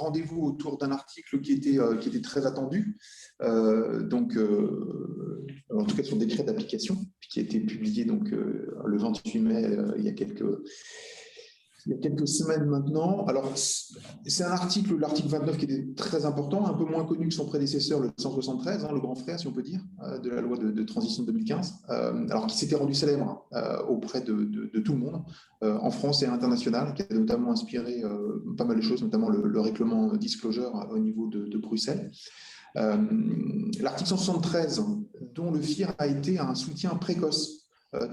rendez-vous autour d'un article qui était très attendu, en tout cas son décret d'application, qui a été publié le 28 mai, il y a quelques semaines maintenant. Alors, c'est un article, l'article 29, qui était très important, un peu moins connu que son prédécesseur, le 173, le grand frère, si on peut dire, de la loi de transition de 2015, alors qui s'était rendu célèbre auprès de tout le monde, en France et à l'international, qui a notamment inspiré pas mal de choses, notamment le règlement disclosure au niveau de Bruxelles. L'article 173, dont le FIR a été un soutien précoce.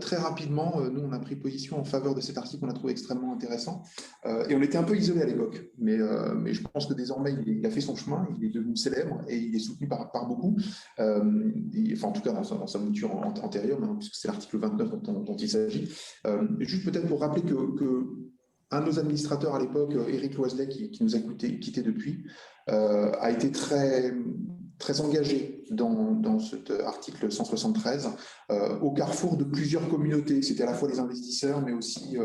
Très rapidement, nous, on a pris position en faveur de cet article qu'on a trouvé extrêmement intéressant. Et on était un peu isolé à l'époque. Mais je pense que désormais, il a fait son chemin, il est devenu célèbre et il est soutenu par beaucoup. En tout cas, dans sa mouture antérieure, puisque c'est l'article 29 dont il s'agit. Juste peut-être pour rappeler que un de nos administrateurs à l'époque, Éric Loiselet, qui nous a quitté depuis, a été très engagé dans cet article 173, au carrefour de plusieurs communautés. C'était à la fois les investisseurs, mais aussi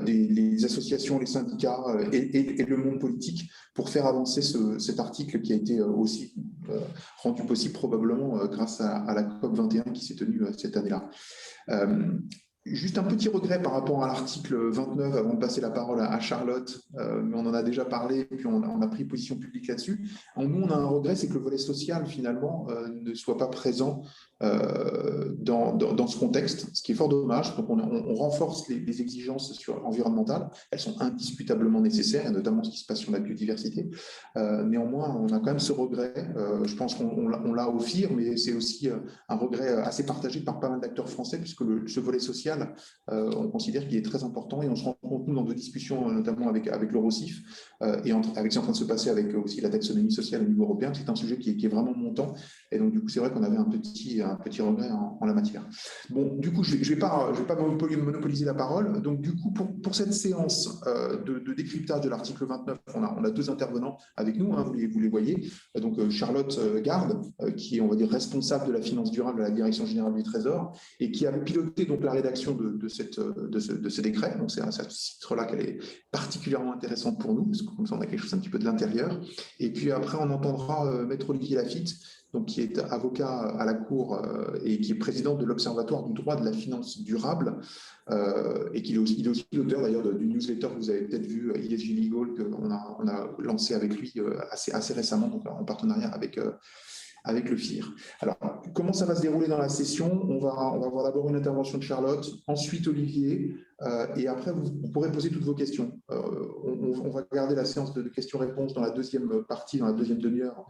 les associations, les syndicats et le monde politique, pour faire avancer cet article qui a été aussi rendu possible probablement grâce à la COP21 qui s'est tenue cette année-là. Juste un petit regret par rapport à l'article 29, avant de passer la parole à Charlotte, mais on en a déjà parlé, puis on a pris position publique là-dessus. Nous, on a un regret, c'est que le volet social, finalement, ne soit pas présent dans ce contexte, ce qui est fort dommage. Donc, on renforce les exigences environnementales, elles sont indiscutablement nécessaires, et notamment ce qui se passe sur la biodiversité. Néanmoins, on a quand même ce regret. Je pense qu'on l'a au FIR, mais c'est aussi un regret assez partagé par pas mal d'acteurs français, puisque ce volet social, on considère qu'il est très important, et on se rend compte, nous, dans nos discussions, notamment avec l'Eurocif, et avec ce qui est en train de se passer avec aussi la taxonomie sociale au niveau européen, c'est un sujet qui est vraiment montant. Et donc, du coup, c'est vrai qu'on avait un petit regret en la matière. Bon, du coup, je vais pas monopoliser la parole. Donc, du coup, pour cette séance de décryptage de l'article 29, on a deux intervenants avec nous, vous les voyez. Donc, Charlotte Garde, qui est, on va dire, responsable de la finance durable à la Direction générale du Trésor, et qui a piloté donc la rédaction de ce décret. Donc, c'est à ce titre-là qu'elle est particulièrement intéressante pour nous, parce que comme ça, on a quelque chose un petit peu de l'intérieur. Et puis après, on entendra Maître Olivier Lafitte, donc, qui est avocat à la Cour et qui est président de l'Observatoire du droit de la finance durable, et qu'il est aussi l'auteur d'ailleurs du newsletter que vous avez peut-être vu, ESG Legal, qu'on a lancé avec lui assez récemment, donc en partenariat avec le FIR. Alors, comment ça va se dérouler dans la session? On va avoir d'abord une intervention de Charlotte, ensuite Olivier, et après, vous pourrez poser toutes vos questions. On va garder la séance de questions-réponses dans la deuxième partie, dans la deuxième demi-heure.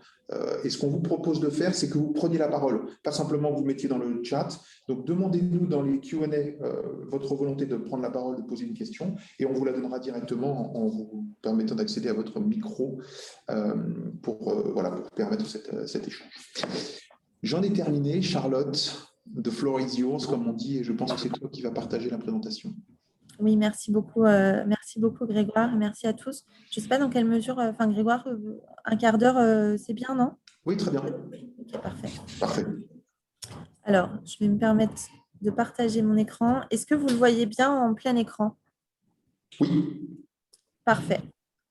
Et ce qu'on vous propose de faire, c'est que vous preniez la parole, pas simplement que vous mettiez dans le chat. Donc, demandez-nous dans les Q&A votre volonté de prendre la parole, de poser une question, et on vous la donnera directement en vous permettant d'accéder à votre micro pour permettre cet échange. J'en ai terminé. Charlotte, the floor is yours, comme on dit, et je pense que c'est toi qui vas partager la présentation. Oui, merci beaucoup Grégoire, merci à tous. Je ne sais pas dans quelle mesure, Grégoire, un quart d'heure, c'est bien, non? Oui, très bien. Ok, parfait. Parfait. Alors, je vais me permettre de partager mon écran. Est-ce que vous le voyez bien en plein écran? Oui. Parfait.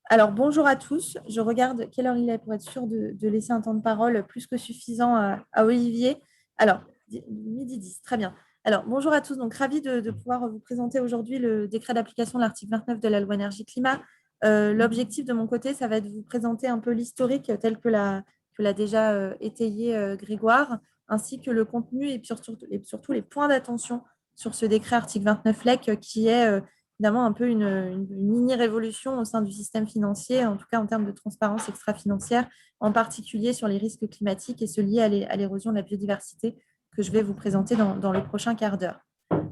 Alors, bonjour à tous. Je regarde quelle heure il est pour être sûr de laisser un temps de parole plus que suffisant à Olivier. Alors, midi 10, très bien. Alors, bonjour à tous. Donc, ravi de pouvoir vous présenter aujourd'hui le décret d'application de l'article 29 de la loi énergie-climat. L'objectif de mon côté, ça va être de vous présenter un peu l'historique tel que l'a déjà étayé Grégoire, ainsi que le contenu et surtout les points d'attention sur ce décret article 29 LEC qui est évidemment un peu une mini-révolution au sein du système financier, en tout cas en termes de transparence extra-financière, en particulier sur les risques climatiques et ceux liés à l'érosion de la biodiversité que je vais vous présenter dans le prochain quart d'heure.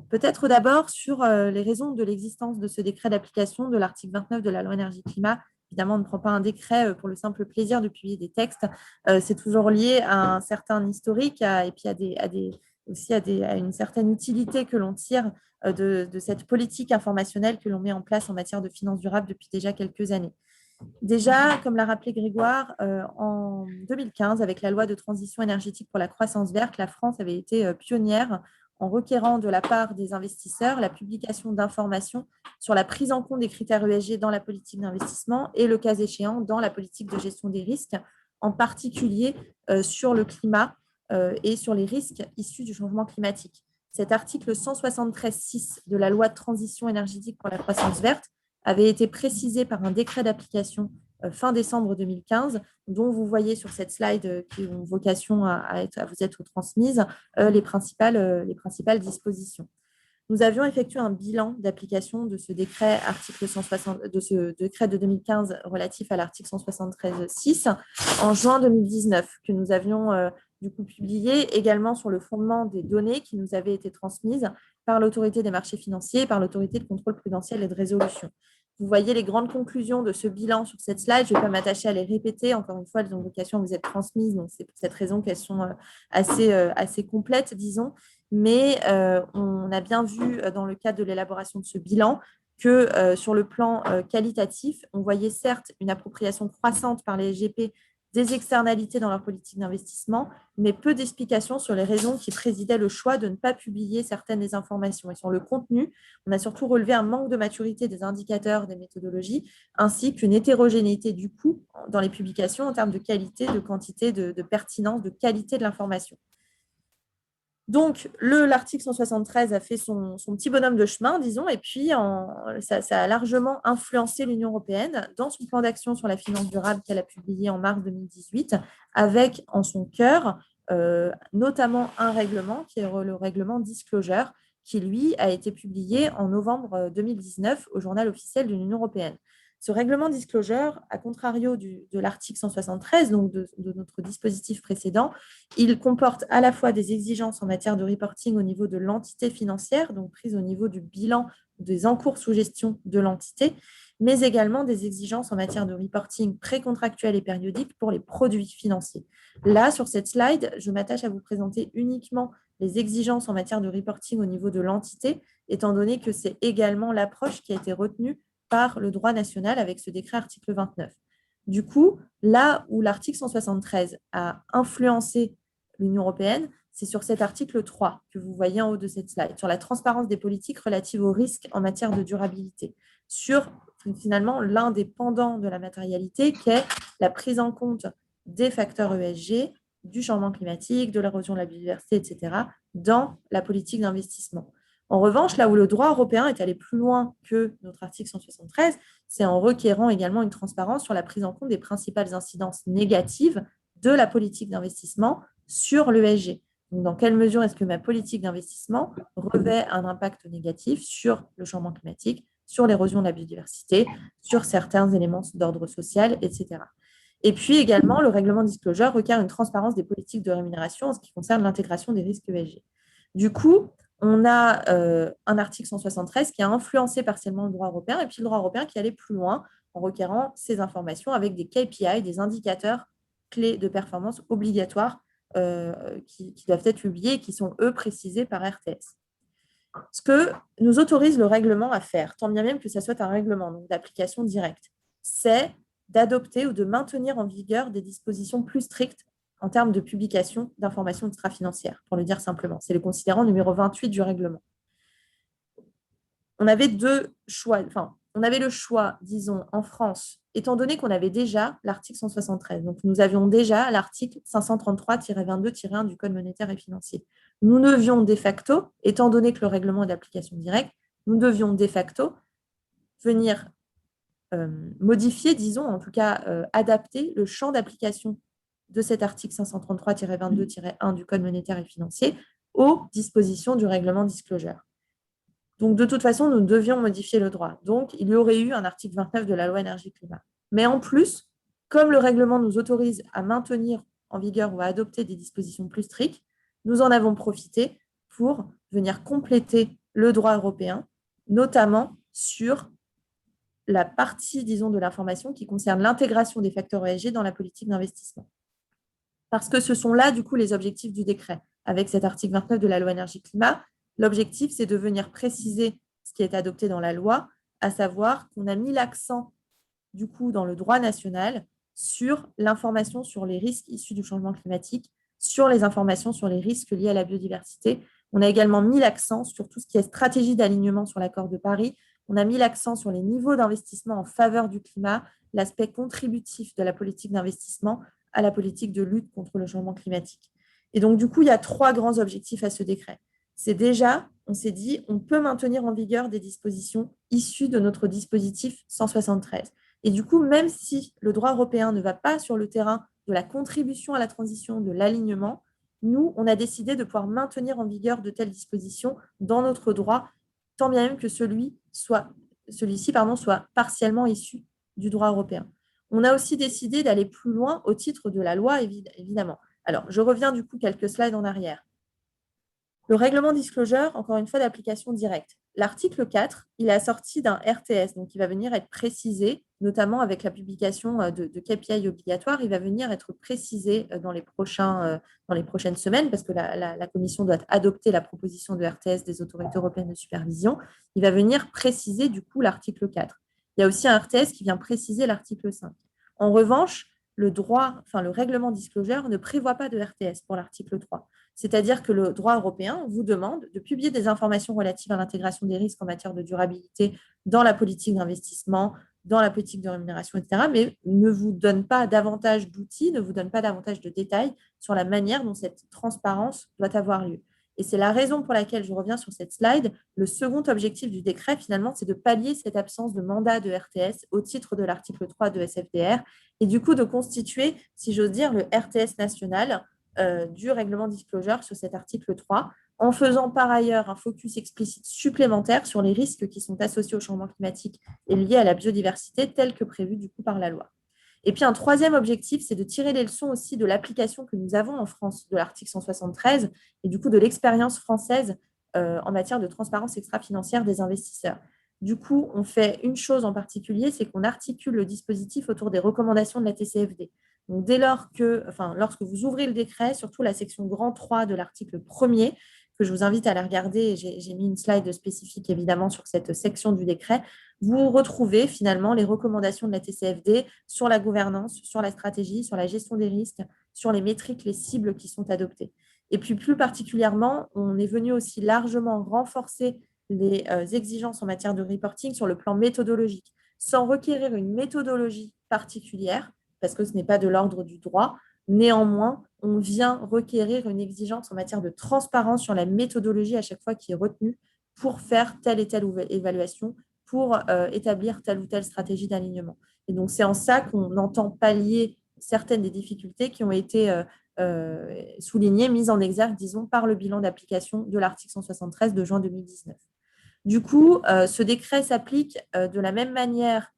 Peut-être d'abord sur les raisons de l'existence de ce décret d'application de l'article 29 de la loi énergie-climat. Évidemment, on ne prend pas un décret pour le simple plaisir de publier des textes. C'est toujours lié à un certain historique et puis à une certaine utilité que l'on tire de cette politique informationnelle que l'on met en place en matière de finances durables depuis déjà quelques années. Déjà, comme l'a rappelé Grégoire, en 2015, avec la loi de transition énergétique pour la croissance verte, la France avait été pionnière en requérant de la part des investisseurs la publication d'informations sur la prise en compte des critères ESG dans la politique d'investissement et, le cas échéant, dans la politique de gestion des risques, en particulier sur le climat et sur les risques issus du changement climatique. Cet article 173.6 de la loi de transition énergétique pour la croissance verte avait été précisé par un décret d'application fin décembre 2015, dont vous voyez sur cette slide qui ont vocation à vous être transmises les principales dispositions. Nous avions effectué un bilan d'application de ce décret, de ce décret de 2015 relatif à l'article 173.6 en juin 2019, que nous avions du coup publié également sur le fondement des données qui nous avaient été transmises par l'autorité des marchés financiers et par l'autorité de contrôle prudentiel et de résolution. Vous voyez les grandes conclusions de ce bilan sur cette slide. Je ne vais pas m'attacher à les répéter. Encore une fois, elles ont vocation à vous être transmises. Donc, c'est pour cette raison qu'elles sont assez complètes, disons. Mais on a bien vu dans le cadre de l'élaboration de ce bilan que sur le plan qualitatif, on voyait certes une appropriation croissante par les SGP des externalités dans leur politique d'investissement, mais peu d'explications sur les raisons qui présidaient le choix de ne pas publier certaines des informations. Et sur le contenu, on a surtout relevé un manque de maturité des indicateurs, des méthodologies, ainsi qu'une hétérogénéité du coût dans les publications en termes de qualité, de quantité, de pertinence, de qualité de l'information. Donc, l'article 173 a fait son petit bonhomme de chemin, disons, et puis ça a largement influencé l'Union européenne dans son plan d'action sur la finance durable qu'elle a publié en mars 2018, avec en son cœur notamment un règlement qui est le règlement Disclosure, qui, lui, a été publié en novembre 2019 au journal officiel de l'Union européenne. Ce règlement Disclosure, à contrario de l'article 173, donc de notre dispositif précédent, il comporte à la fois des exigences en matière de reporting au niveau de l'entité financière, donc prise au niveau du bilan des encours sous gestion de l'entité, mais également des exigences en matière de reporting précontractuel et périodique pour les produits financiers. Là, sur cette slide, je m'attache à vous présenter uniquement les exigences en matière de reporting au niveau de l'entité, étant donné que c'est également l'approche qui a été retenue par le droit national avec ce décret article 29. Du coup, là où l'article 173 a influencé l'Union européenne, c'est sur cet article 3 que vous voyez en haut de cette slide, sur la transparence des politiques relatives aux risques en matière de durabilité, sur finalement l'un des pendants de la matérialité qui est la prise en compte des facteurs ESG, du changement climatique, de l'érosion de la biodiversité, etc., dans la politique d'investissement. En revanche, là où le droit européen est allé plus loin que notre article 173, c'est en requérant également une transparence sur la prise en compte des principales incidences négatives de la politique d'investissement sur l'ESG. Donc, dans quelle mesure est-ce que ma politique d'investissement revêt un impact négatif sur le changement climatique, sur l'érosion de la biodiversité, sur certains éléments d'ordre social, etc. Et puis également, le règlement Disclosure requiert une transparence des politiques de rémunération en ce qui concerne l'intégration des risques ESG. Du coup, on a un article 173 qui a influencé partiellement le droit européen et puis le droit européen qui allait plus loin en requérant ces informations avec des KPI, des indicateurs clés de performance obligatoires qui doivent être publiés et qui sont, eux, précisés par RTS. Ce que nous autorise le règlement à faire, tant bien même que ça soit un règlement d'application directe, c'est d'adopter ou de maintenir en vigueur des dispositions plus strictes en termes de publication d'informations extra-financières, pour le dire simplement. C'est le considérant numéro 28 du règlement. On avait on avait le choix, disons, en France, étant donné qu'on avait déjà l'article 173. Donc, nous avions déjà l'article 533-22-1 du Code monétaire et financier. Nous devions de facto, étant donné que le règlement est d'application directe, nous devions de facto venir modifier, disons, en tout cas adapter le champ d'application de cet article 533-22-1 du Code monétaire et financier aux dispositions du règlement Disclosure. Donc, de toute façon, nous devions modifier le droit. Donc, il y aurait eu un article 29 de la loi énergie-climat. Mais en plus, comme le règlement nous autorise à maintenir en vigueur ou à adopter des dispositions plus strictes, nous en avons profité pour venir compléter le droit européen, notamment sur la partie, disons, de l'information qui concerne l'intégration des facteurs ESG dans la politique d'investissement. Parce que ce sont là, du coup, les objectifs du décret. Avec cet article 29 de la loi énergie-climat, l'objectif, c'est de venir préciser ce qui est adopté dans la loi, à savoir qu'on a mis l'accent, du coup, dans le droit national sur l'information sur les risques issus du changement climatique, sur les informations sur les risques liés à la biodiversité. On a également mis l'accent sur tout ce qui est stratégie d'alignement sur l'accord de Paris. On a mis l'accent sur les niveaux d'investissement en faveur du climat, l'aspect contributif de la politique d'investissement à la politique de lutte contre le changement climatique. Et donc, du coup, il y a 3 grands objectifs à ce décret. C'est déjà, on s'est dit, on peut maintenir en vigueur des dispositions issues de notre dispositif 173. Et du coup, même si le droit européen ne va pas sur le terrain de la contribution à la transition, de l'alignement, nous, on a décidé de pouvoir maintenir en vigueur de telles dispositions dans notre droit, tant bien même que celui-ci soit partiellement issu du droit européen. On a aussi décidé d'aller plus loin au titre de la loi, évidemment. Alors, je reviens du coup quelques slides en arrière. Le règlement disclosure, encore une fois, d'application directe. L'article 4, il est assorti d'un RTS, donc il va venir être précisé, notamment avec la publication de KPI obligatoires, il va venir être précisé dans les prochaines semaines, parce que la Commission doit adopter la proposition de RTS des autorités européennes de supervision. Il va venir préciser du coup l'article 4. Il y a aussi un RTS qui vient préciser l'article 5. En revanche, le règlement disclosure ne prévoit pas de RTS pour l'article 3. C'est-à-dire que le droit européen vous demande de publier des informations relatives à l'intégration des risques en matière de durabilité dans la politique d'investissement, dans la politique de rémunération, etc., mais ne vous donne pas davantage d'outils, ne vous donne pas davantage de détails sur la manière dont cette transparence doit avoir lieu. Et c'est la raison pour laquelle je reviens sur cette slide. Le second objectif du décret, finalement, c'est de pallier cette absence de mandat de RTS au titre de l'article 3 de SFDR et du coup de constituer, si j'ose dire, le RTS national du règlement disclosure sur cet article 3, en faisant par ailleurs un focus explicite supplémentaire sur les risques qui sont associés au changement climatique et liés à la biodiversité, tel que prévu du coup par la loi. Et puis un troisième objectif, c'est de tirer les leçons aussi de l'application que nous avons en France de l'article 173 et du coup de l'expérience française en matière de transparence extra-financière des investisseurs. Du coup, on fait une chose en particulier, c'est qu'on articule le dispositif autour des recommandations de la TCFD. Donc, lorsque vous ouvrez le décret, surtout la section grand 3 de l'article 1er, que je vous invite à la regarder, j'ai mis une slide spécifique évidemment sur cette section du décret, vous retrouvez finalement les recommandations de la TCFD sur la gouvernance, sur la stratégie, sur la gestion des risques, sur les métriques, les cibles qui sont adoptées. Et puis plus particulièrement, on est venu aussi largement renforcer les exigences en matière de reporting sur le plan méthodologique, sans requérir une méthodologie particulière, parce que ce n'est pas de l'ordre du droit. Néanmoins, on vient requérir une exigence en matière de transparence sur la méthodologie à chaque fois qui est retenue pour faire telle et telle évaluation, pour établir telle ou telle stratégie d'alignement. Et donc, c'est en ça qu'on entend pallier certaines des difficultés qui ont été soulignées, mises en exergue, disons, par le bilan d'application de l'article 173 de juin 2019. Du coup, ce décret s'applique de la même manière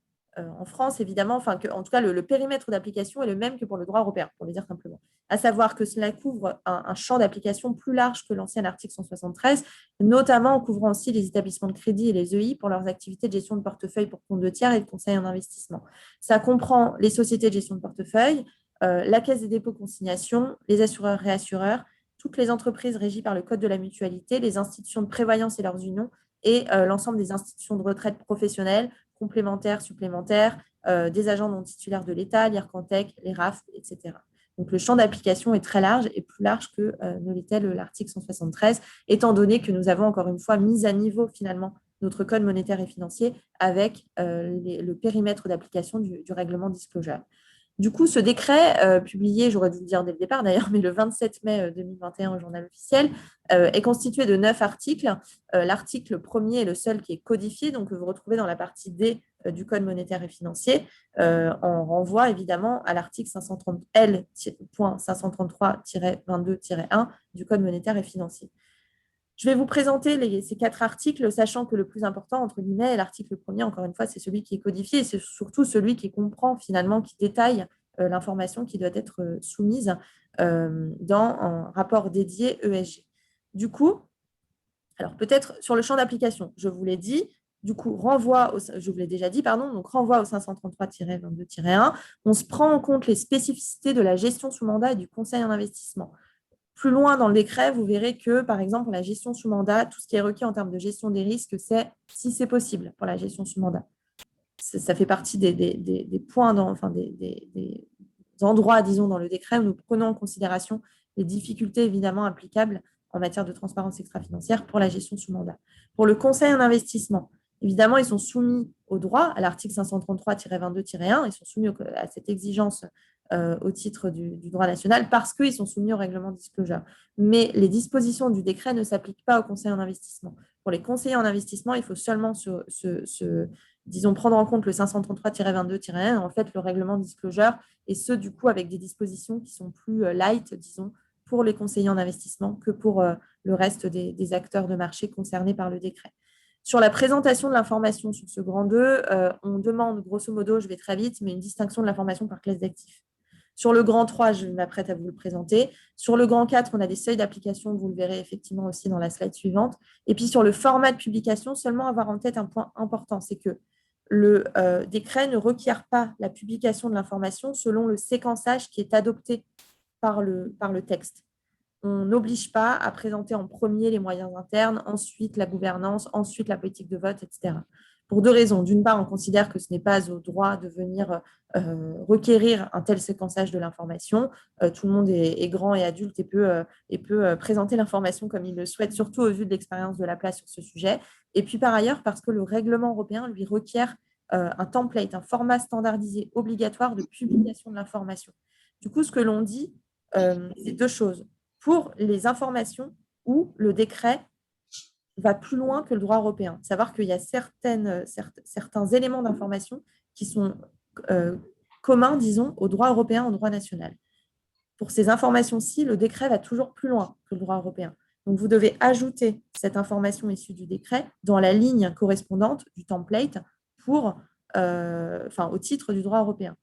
en France, évidemment, en tout cas, le périmètre d'application est le même que pour le droit européen, pour le dire simplement. À savoir que cela couvre un champ d'application plus large que l'ancien article 173, notamment en couvrant aussi les établissements de crédit et les EI pour leurs activités de gestion de portefeuille pour compte de tiers et de conseil en investissement. Ça comprend les sociétés de gestion de portefeuille, la Caisse des dépôts-consignations, les assureurs-réassureurs, toutes les entreprises régies par le Code de la mutualité, les institutions de prévoyance et leurs unions, et l'ensemble des institutions de retraite professionnelles, complémentaires, supplémentaires, des agents non titulaires de l'État, l'IRCANTEC, les RAF, etc. Donc, le champ d'application est très large et plus large que ne l'était l'article 173, étant donné que nous avons encore une fois mis à niveau finalement notre code monétaire et financier avec le périmètre d'application du règlement disclosure. Du coup, ce décret, publié, j'aurais dû le dire dès le départ d'ailleurs, mais le 27 mai 2021 au journal officiel, est constitué de 9 articles. L'article 1er est le seul qui est codifié, donc que vous retrouvez dans la partie D du Code monétaire et financier. On renvoie évidemment à l'article L.533-22-1 du Code monétaire et financier. Je vais vous présenter ces 4 articles, sachant que le plus important, entre guillemets, est l'article 1er, encore une fois, c'est celui qui est codifié, et c'est surtout celui qui comprend finalement, qui détaille l'information qui doit être soumise dans un rapport dédié ESG. Du coup, alors peut-être sur le champ d'application, je vous l'ai dit, du coup, renvoie au 533-22-1, on se prend en compte les spécificités de la gestion sous mandat et du conseil en investissement. Plus loin dans le décret, vous verrez que, par exemple, pour la gestion sous mandat, tout ce qui est requis en termes de gestion des risques, c'est si c'est possible pour la gestion sous mandat. Ça fait partie des points, des endroits, disons, dans le décret où nous prenons en considération les difficultés évidemment applicables en matière de transparence extra-financière pour la gestion sous mandat. Pour le conseil en investissement, évidemment, ils sont soumis au droit, à l'article 533-22-1, ils sont soumis à cette exigence au titre du droit national parce qu'ils sont soumis au règlement de disclosure. Mais les dispositions du décret ne s'appliquent pas aux conseillers en investissement. Pour les conseillers en investissement, il faut seulement disons, prendre en compte le 533-22-1, en fait, le règlement de disclosure, et ce, du coup, avec des dispositions qui sont plus light, disons, pour les conseillers en investissement que pour le reste des acteurs de marché concernés par le décret. Sur la présentation de l'information sur ce grand 2, on demande, grosso modo, je vais très vite, mais une distinction de l'information par classe d'actifs. Sur le grand 3, je m'apprête à vous le présenter. Sur le grand 4, on a des seuils d'application, vous le verrez effectivement aussi dans la slide suivante. Et puis sur le format de publication, seulement avoir en tête un point important, c'est que le décret ne requiert pas la publication de l'information selon le séquençage qui est adopté par le texte. On n'oblige pas à présenter en premier les moyens internes, ensuite la gouvernance, ensuite la politique de vote, etc. Pour 2 raisons. D'une part, on considère que ce n'est pas au droit de venir requérir un tel séquençage de l'information. Tout le monde est grand et adulte et peut présenter l'information comme il le souhaite, surtout au vu de l'expérience de la place sur ce sujet. Et puis par ailleurs, parce que le règlement européen lui requiert un template, un format standardisé obligatoire de publication de l'information. Du coup, ce que l'on dit, c'est 2 choses. Pour les informations où le décret va plus loin que le droit européen. Savoir qu'il y a certains éléments d'information qui sont communs, disons, au droit européen, au droit national. Pour ces informations-ci, le décret va toujours plus loin que le droit européen. Donc, vous devez ajouter cette information issue du décret dans la ligne correspondante du template au titre du droit européen.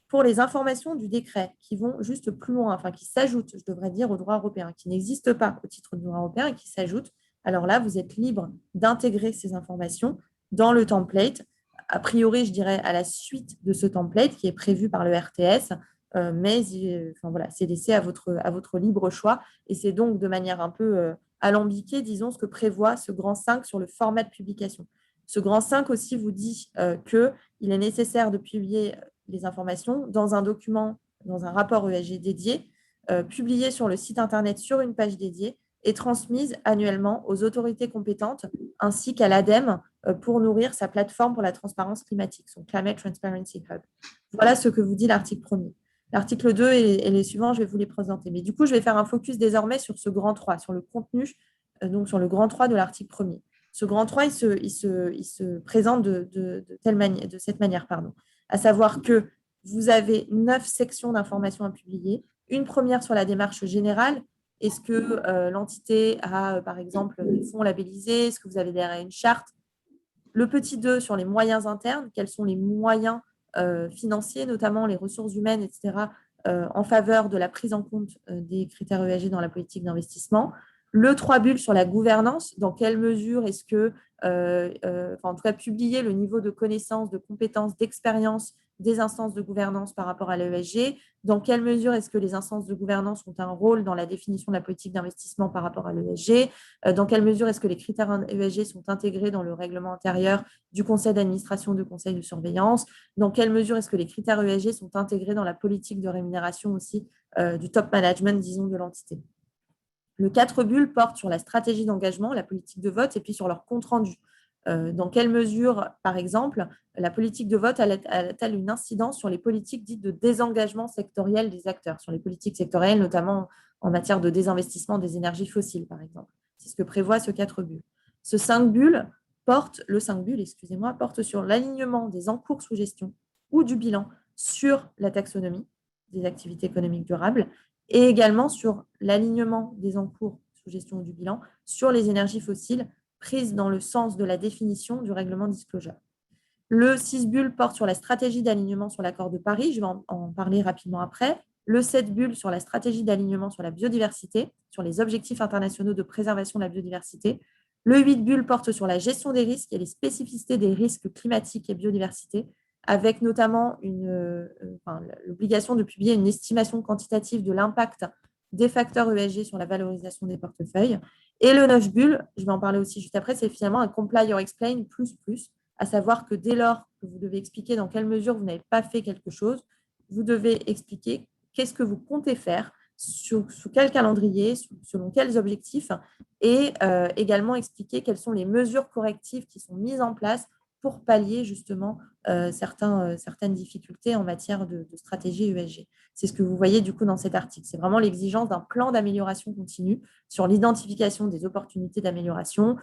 Pour les informations du décret qui vont juste plus loin, enfin qui s'ajoutent, je devrais dire, au droit européen, qui n'existent pas au titre du droit européen et qui s'ajoutent, alors là, vous êtes libre d'intégrer ces informations dans le template, a priori, je dirais, à la suite de ce template qui est prévu par le RTS, mais c'est laissé à votre libre choix. Et c'est donc de manière un peu alambiquée, disons, ce que prévoit ce grand 5 sur le format de publication. Ce grand 5 aussi vous dit qu'il est nécessaire de publier les informations dans un document, dans un rapport ESG dédié, publié sur le site Internet sur une page dédiée, est transmise annuellement aux autorités compétentes ainsi qu'à l'ADEME pour nourrir sa plateforme pour la transparence climatique, son Climate Transparency Hub. Voilà ce que vous dit l'article 1er. L'article 2 et les suivants, je vais vous les présenter. Mais du coup, je vais faire un focus désormais sur ce grand 3, sur le contenu, donc sur le grand 3 de l'article 1er. Ce grand 3, il se présente de cette manière, à savoir que vous avez 9 sections d'informations à publier, une première sur la démarche générale. Est-ce que l'entité a, par exemple, des fonds labellisés? Est-ce que vous avez derrière une charte? Le petit 2 sur les moyens internes. Quels sont les moyens financiers, notamment les ressources humaines, etc., en faveur de la prise en compte des critères ESG dans la politique d'investissement? Le 3 bulles sur la gouvernance. Dans quelle mesure est-ce que, en tout cas, publier le niveau de connaissance, de compétences, d'expérience des instances de gouvernance par rapport à l'ESG? Dans quelle mesure est-ce que les instances de gouvernance ont un rôle dans la définition de la politique d'investissement par rapport à l'ESG? Dans quelle mesure est-ce que les critères ESG sont intégrés dans le règlement intérieur du conseil d'administration, du conseil de surveillance? Dans quelle mesure est-ce que les critères ESG sont intégrés dans la politique de rémunération aussi du top management, disons, de l'entité? Le 4 bulles porte sur la stratégie d'engagement, la politique de vote et puis sur leur compte-rendu. Dans quelle mesure, par exemple, la politique de vote a-t-elle une incidence sur les politiques dites de désengagement sectoriel des acteurs, sur les politiques sectorielles, notamment en matière de désinvestissement des énergies fossiles, par exemple? C'est ce que prévoit ce 4 bulles. Le 5 bulles porte sur l'alignement des encours sous gestion ou du bilan sur la taxonomie des activités économiques durables et également sur l'alignement des encours sous gestion ou du bilan sur les énergies fossiles prises dans le sens de la définition du règlement disclosure. Le 6 bulles porte sur la stratégie d'alignement sur l'accord de Paris, je vais en parler rapidement après. Le 7 bulles sur la stratégie d'alignement sur la biodiversité, sur les objectifs internationaux de préservation de la biodiversité. Le 8 bulles porte sur la gestion des risques et les spécificités des risques climatiques et biodiversité, avec notamment l'obligation de publier une estimation quantitative de l'impact des facteurs ESG sur la valorisation des portefeuilles. Et le 9 bulles, je vais en parler aussi juste après, c'est finalement un comply or explain plus, à savoir que dès lors que vous devez expliquer dans quelle mesure vous n'avez pas fait quelque chose, vous devez expliquer qu'est-ce que vous comptez faire sous quel calendrier, selon quels objectifs, et également expliquer quelles sont les mesures correctives qui sont mises en place pour pallier justement certaines difficultés en matière de stratégie ESG. C'est ce que vous voyez du coup dans cet article. C'est vraiment l'exigence d'un plan d'amélioration continue sur l'identification des opportunités d'amélioration,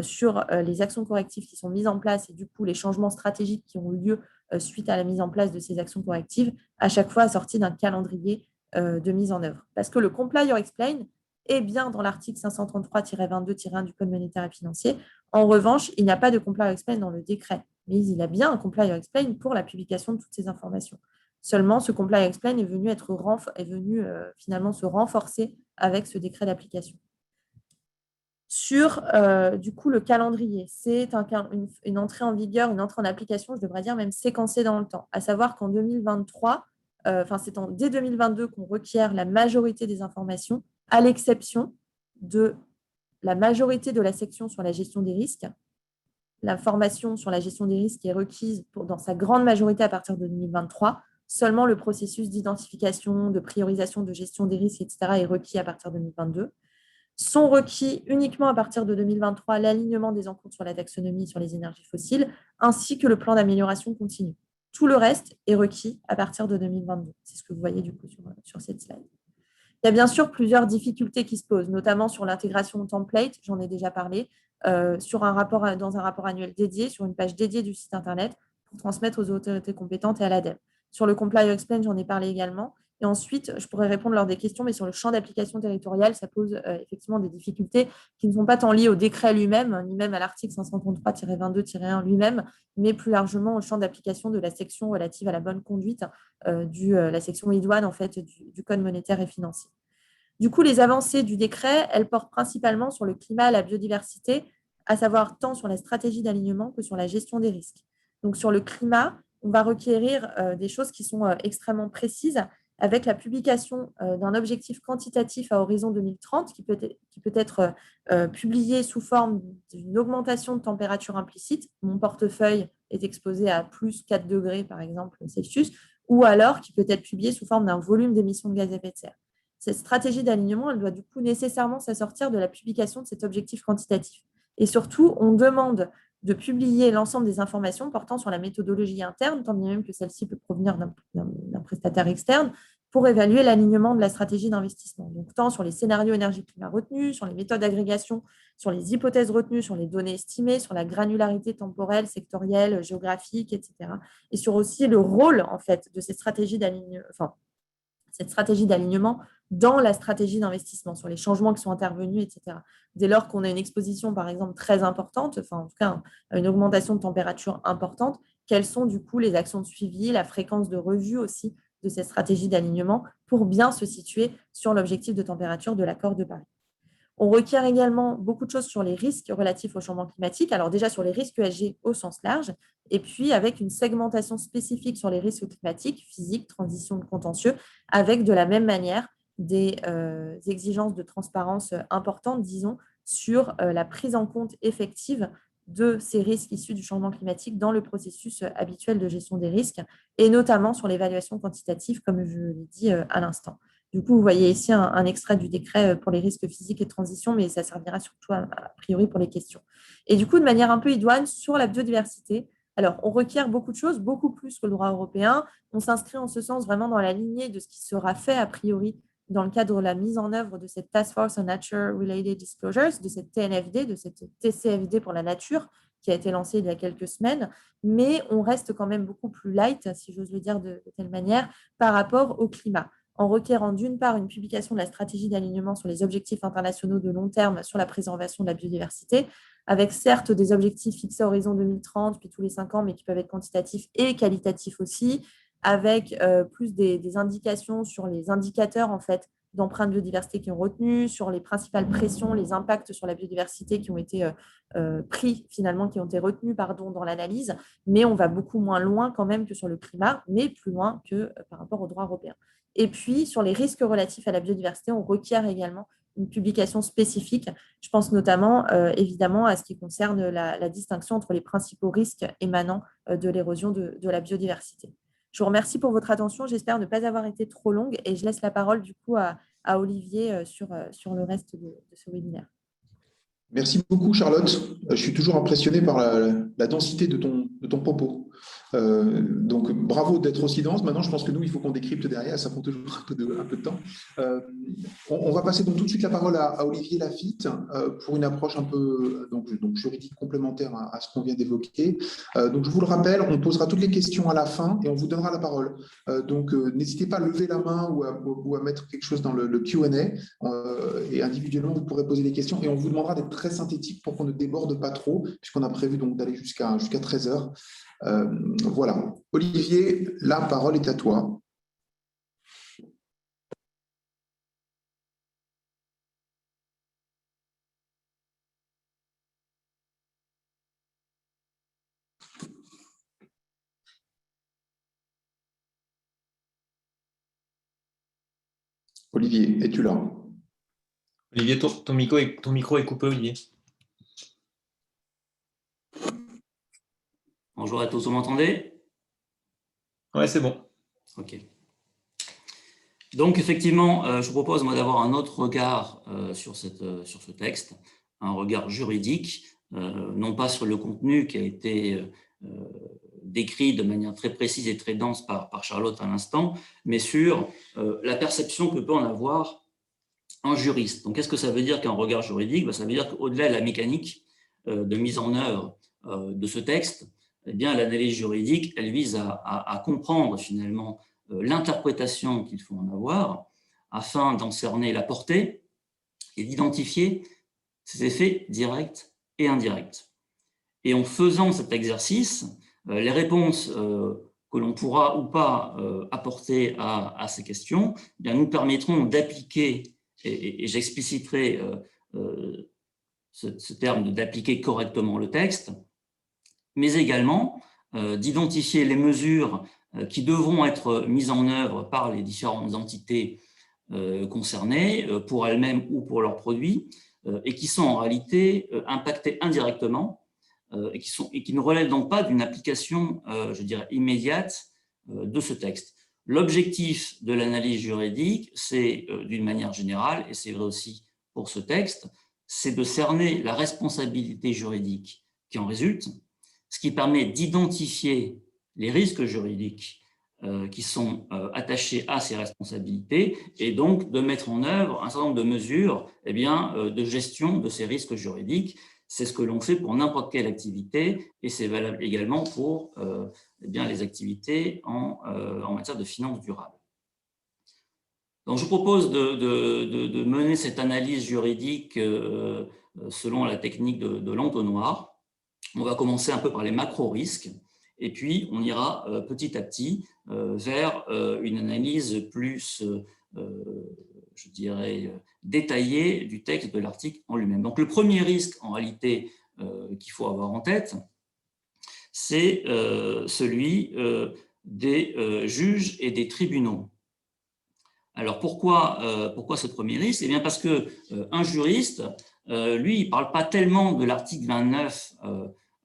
sur les actions correctives qui sont mises en place et du coup les changements stratégiques qui ont eu lieu suite à la mise en place de ces actions correctives, à chaque fois assorti d'un calendrier de mise en œuvre. Parce que le Comply or Explain est bien dans l'article 533-22-1 du Code monétaire et financier. En revanche, il n'y a pas de Comply or Explain dans le décret, mais il y a bien un Comply or Explain pour la publication de toutes ces informations. Seulement, ce Comply or Explain est venu finalement se renforcer avec ce décret d'application. Sur du coup le calendrier, c'est une entrée en vigueur, une entrée en application, je devrais dire même séquencée dans le temps. À savoir qu'en 2023, c'est dès 2022 qu'on requiert la majorité des informations, à l'exception de la majorité de la section sur la gestion des risques. L'information sur la gestion des risques est requise dans sa grande majorité à partir de 2023. Seulement le processus d'identification, de priorisation, de gestion des risques, etc. est requis à partir de 2022. Sont requis uniquement à partir de 2023 l'alignement des encours sur la taxonomie sur les énergies fossiles, ainsi que le plan d'amélioration continue. Tout le reste est requis à partir de 2022. C'est ce que vous voyez du coup sur cette slide. Il y a bien sûr plusieurs difficultés qui se posent, notamment sur l'intégration au template, j'en ai déjà parlé, dans un rapport annuel dédié, sur une page dédiée du site Internet pour transmettre aux autorités compétentes et à l'ADEME. Sur le Comply or Explain, j'en ai parlé également. Et ensuite, je pourrais répondre lors des questions, mais sur le champ d'application territorial, ça pose effectivement des difficultés qui ne sont pas tant liées au décret lui-même, ni même à l'article 533-22-1 lui-même, mais plus largement au champ d'application de la section relative à la bonne conduite, la section idoine en fait, du Code monétaire et financier. Du coup, les avancées du décret, elles portent principalement sur le climat et la biodiversité, à savoir tant sur la stratégie d'alignement que sur la gestion des risques. Donc, sur le climat, on va requérir des choses qui sont extrêmement précises, avec la publication d'un objectif quantitatif à horizon 2030 qui peut être publié sous forme d'une augmentation de température implicite. Mon portefeuille est exposé à plus 4 degrés, par exemple, Celsius, ou alors qui peut être publié sous forme d'un volume d'émissions de gaz à effet de serre. Cette stratégie d'alignement, elle doit du coup nécessairement s'assortir de la publication de cet objectif quantitatif. Et surtout, on demande de publier l'ensemble des informations portant sur la méthodologie interne, tant bien même que celle-ci peut provenir d'un prestataire externe, pour évaluer l'alignement de la stratégie d'investissement. Donc, tant sur les scénarios énergie-climat retenus, sur les méthodes d'agrégation, sur les hypothèses retenues, sur les données estimées, sur la granularité temporelle, sectorielle, géographique, etc. Et sur aussi le rôle, en fait, de cette stratégie d'alignement dans la stratégie d'investissement, sur les changements qui sont intervenus, etc. Dès lors qu'on a une exposition, par exemple, très importante, en tout cas une augmentation de température importante, quelles sont du coup les actions de suivi, la fréquence de revue aussi de cette stratégie d'alignement pour bien se situer sur l'objectif de température de l'accord de Paris. On requiert également beaucoup de choses sur les risques relatifs au changement climatique. Alors déjà sur les risques ESG au sens large, et puis avec une segmentation spécifique sur les risques climatiques, physiques, transition de contentieux, avec de la même manière des exigences de transparence importantes, disons, sur la prise en compte effective de ces risques issus du changement climatique dans le processus habituel de gestion des risques, et notamment sur l'évaluation quantitative, comme je l'ai dit à l'instant. Du coup, vous voyez ici un extrait du décret pour les risques physiques et de transition, mais ça servira surtout a priori pour les questions. Et du coup, de manière un peu idoine, sur la biodiversité, alors on requiert beaucoup de choses, beaucoup plus que le droit européen. On s'inscrit en ce sens vraiment dans la lignée de ce qui sera fait a priori dans le cadre de la mise en œuvre de cette Task Force on Nature-Related Disclosures, de cette TNFD, de cette TCFD pour la nature, qui a été lancée il y a quelques semaines, mais on reste quand même beaucoup plus light, si j'ose le dire de telle manière, par rapport au climat, en requérant d'une part une publication de la stratégie d'alignement sur les objectifs internationaux de long terme sur la préservation de la biodiversité, avec certes des objectifs fixés à horizon 2030, puis tous les 5 ans, mais qui peuvent être quantitatifs et qualitatifs aussi, avec plus des indications sur les indicateurs en fait, d'empreintes biodiversité qui ont retenu, sur les principales pressions, les impacts sur la biodiversité qui ont été qui ont été retenus dans l'analyse, mais on va beaucoup moins loin quand même que sur le climat, mais plus loin que par rapport au droit européen. Et puis, sur les risques relatifs à la biodiversité, on requiert également une publication spécifique. Je pense notamment, évidemment, à ce qui concerne la distinction entre les principaux risques émanant de l'érosion de la biodiversité. Je vous remercie pour votre attention. J'espère ne pas avoir été trop longue et je laisse la parole du coup à Olivier sur le reste de ce webinaire. Merci beaucoup, Charlotte. Je suis toujours impressionné par la densité de ton propos. Donc, bravo d'être aussi dense. Maintenant, je pense que nous, il faut qu'on décrypte derrière. Ça prend toujours un peu de temps. On va passer donc tout de suite la parole à Olivier Lafitte pour une approche un peu donc juridique complémentaire à ce qu'on vient d'évoquer. Donc, je vous le rappelle, on posera toutes les questions à la fin et on vous donnera la parole. Donc, n'hésitez pas à lever la main ou à mettre quelque chose dans le Q&A et individuellement, vous pourrez poser des questions et on vous demandera d'être très synthétique pour qu'on ne déborde pas trop, puisqu'on a prévu donc d'aller jusqu'à 13 heures. Voilà. Olivier, la parole est à toi. Olivier, es-tu là? Olivier, ton micro est coupé, Olivier. Bonjour à tous, vous m'entendez? Ouais, c'est bon. Ok. Donc, effectivement, je vous propose moi d'avoir un autre regard sur ce texte, un regard juridique, non pas sur le contenu qui a été décrit de manière très précise et très dense par Charlotte à l'instant, mais sur la perception que peut en avoir un juriste. Donc, qu'est-ce que ça veut dire qu'un regard juridique? Ça veut dire qu'au-delà de la mécanique de mise en œuvre de ce texte, eh bien, l'analyse juridique, elle vise à comprendre finalement l'interprétation qu'il faut en avoir afin d'en cerner la portée et d'identifier ses effets directs et indirects. Et en faisant cet exercice, les réponses que l'on pourra ou pas apporter à ces questions eh bien, nous permettront d'appliquer, et j'expliciterai ce terme d'appliquer correctement le texte, mais également d'identifier les mesures qui devront être mises en œuvre par les différentes entités concernées, pour elles-mêmes ou pour leurs produits, et qui sont en réalité impactées indirectement et qui ne relèvent donc pas d'une application, je dirais, immédiate de ce texte. L'objectif de l'analyse juridique, c'est d'une manière générale, et c'est vrai aussi pour ce texte, c'est de cerner la responsabilité juridique qui en résulte, ce qui permet d'identifier les risques juridiques qui sont attachés à ces responsabilités et donc de mettre en œuvre un certain nombre de mesures de gestion de ces risques juridiques. C'est ce que l'on fait pour n'importe quelle activité et c'est valable également pour les activités en matière de finances durables. Donc, je vous propose de mener cette analyse juridique selon la technique de l'entonnoir. On va commencer un peu par les macro-risques et puis on ira petit à petit vers une analyse plus, je dirais, détaillée du texte de l'article en lui-même. Donc, le premier risque, en réalité, qu'il faut avoir en tête, c'est celui des juges et des tribunaux. Alors, pourquoi ce premier risque? Eh bien, parce qu'un juriste, lui, il ne parle pas tellement de l'article 29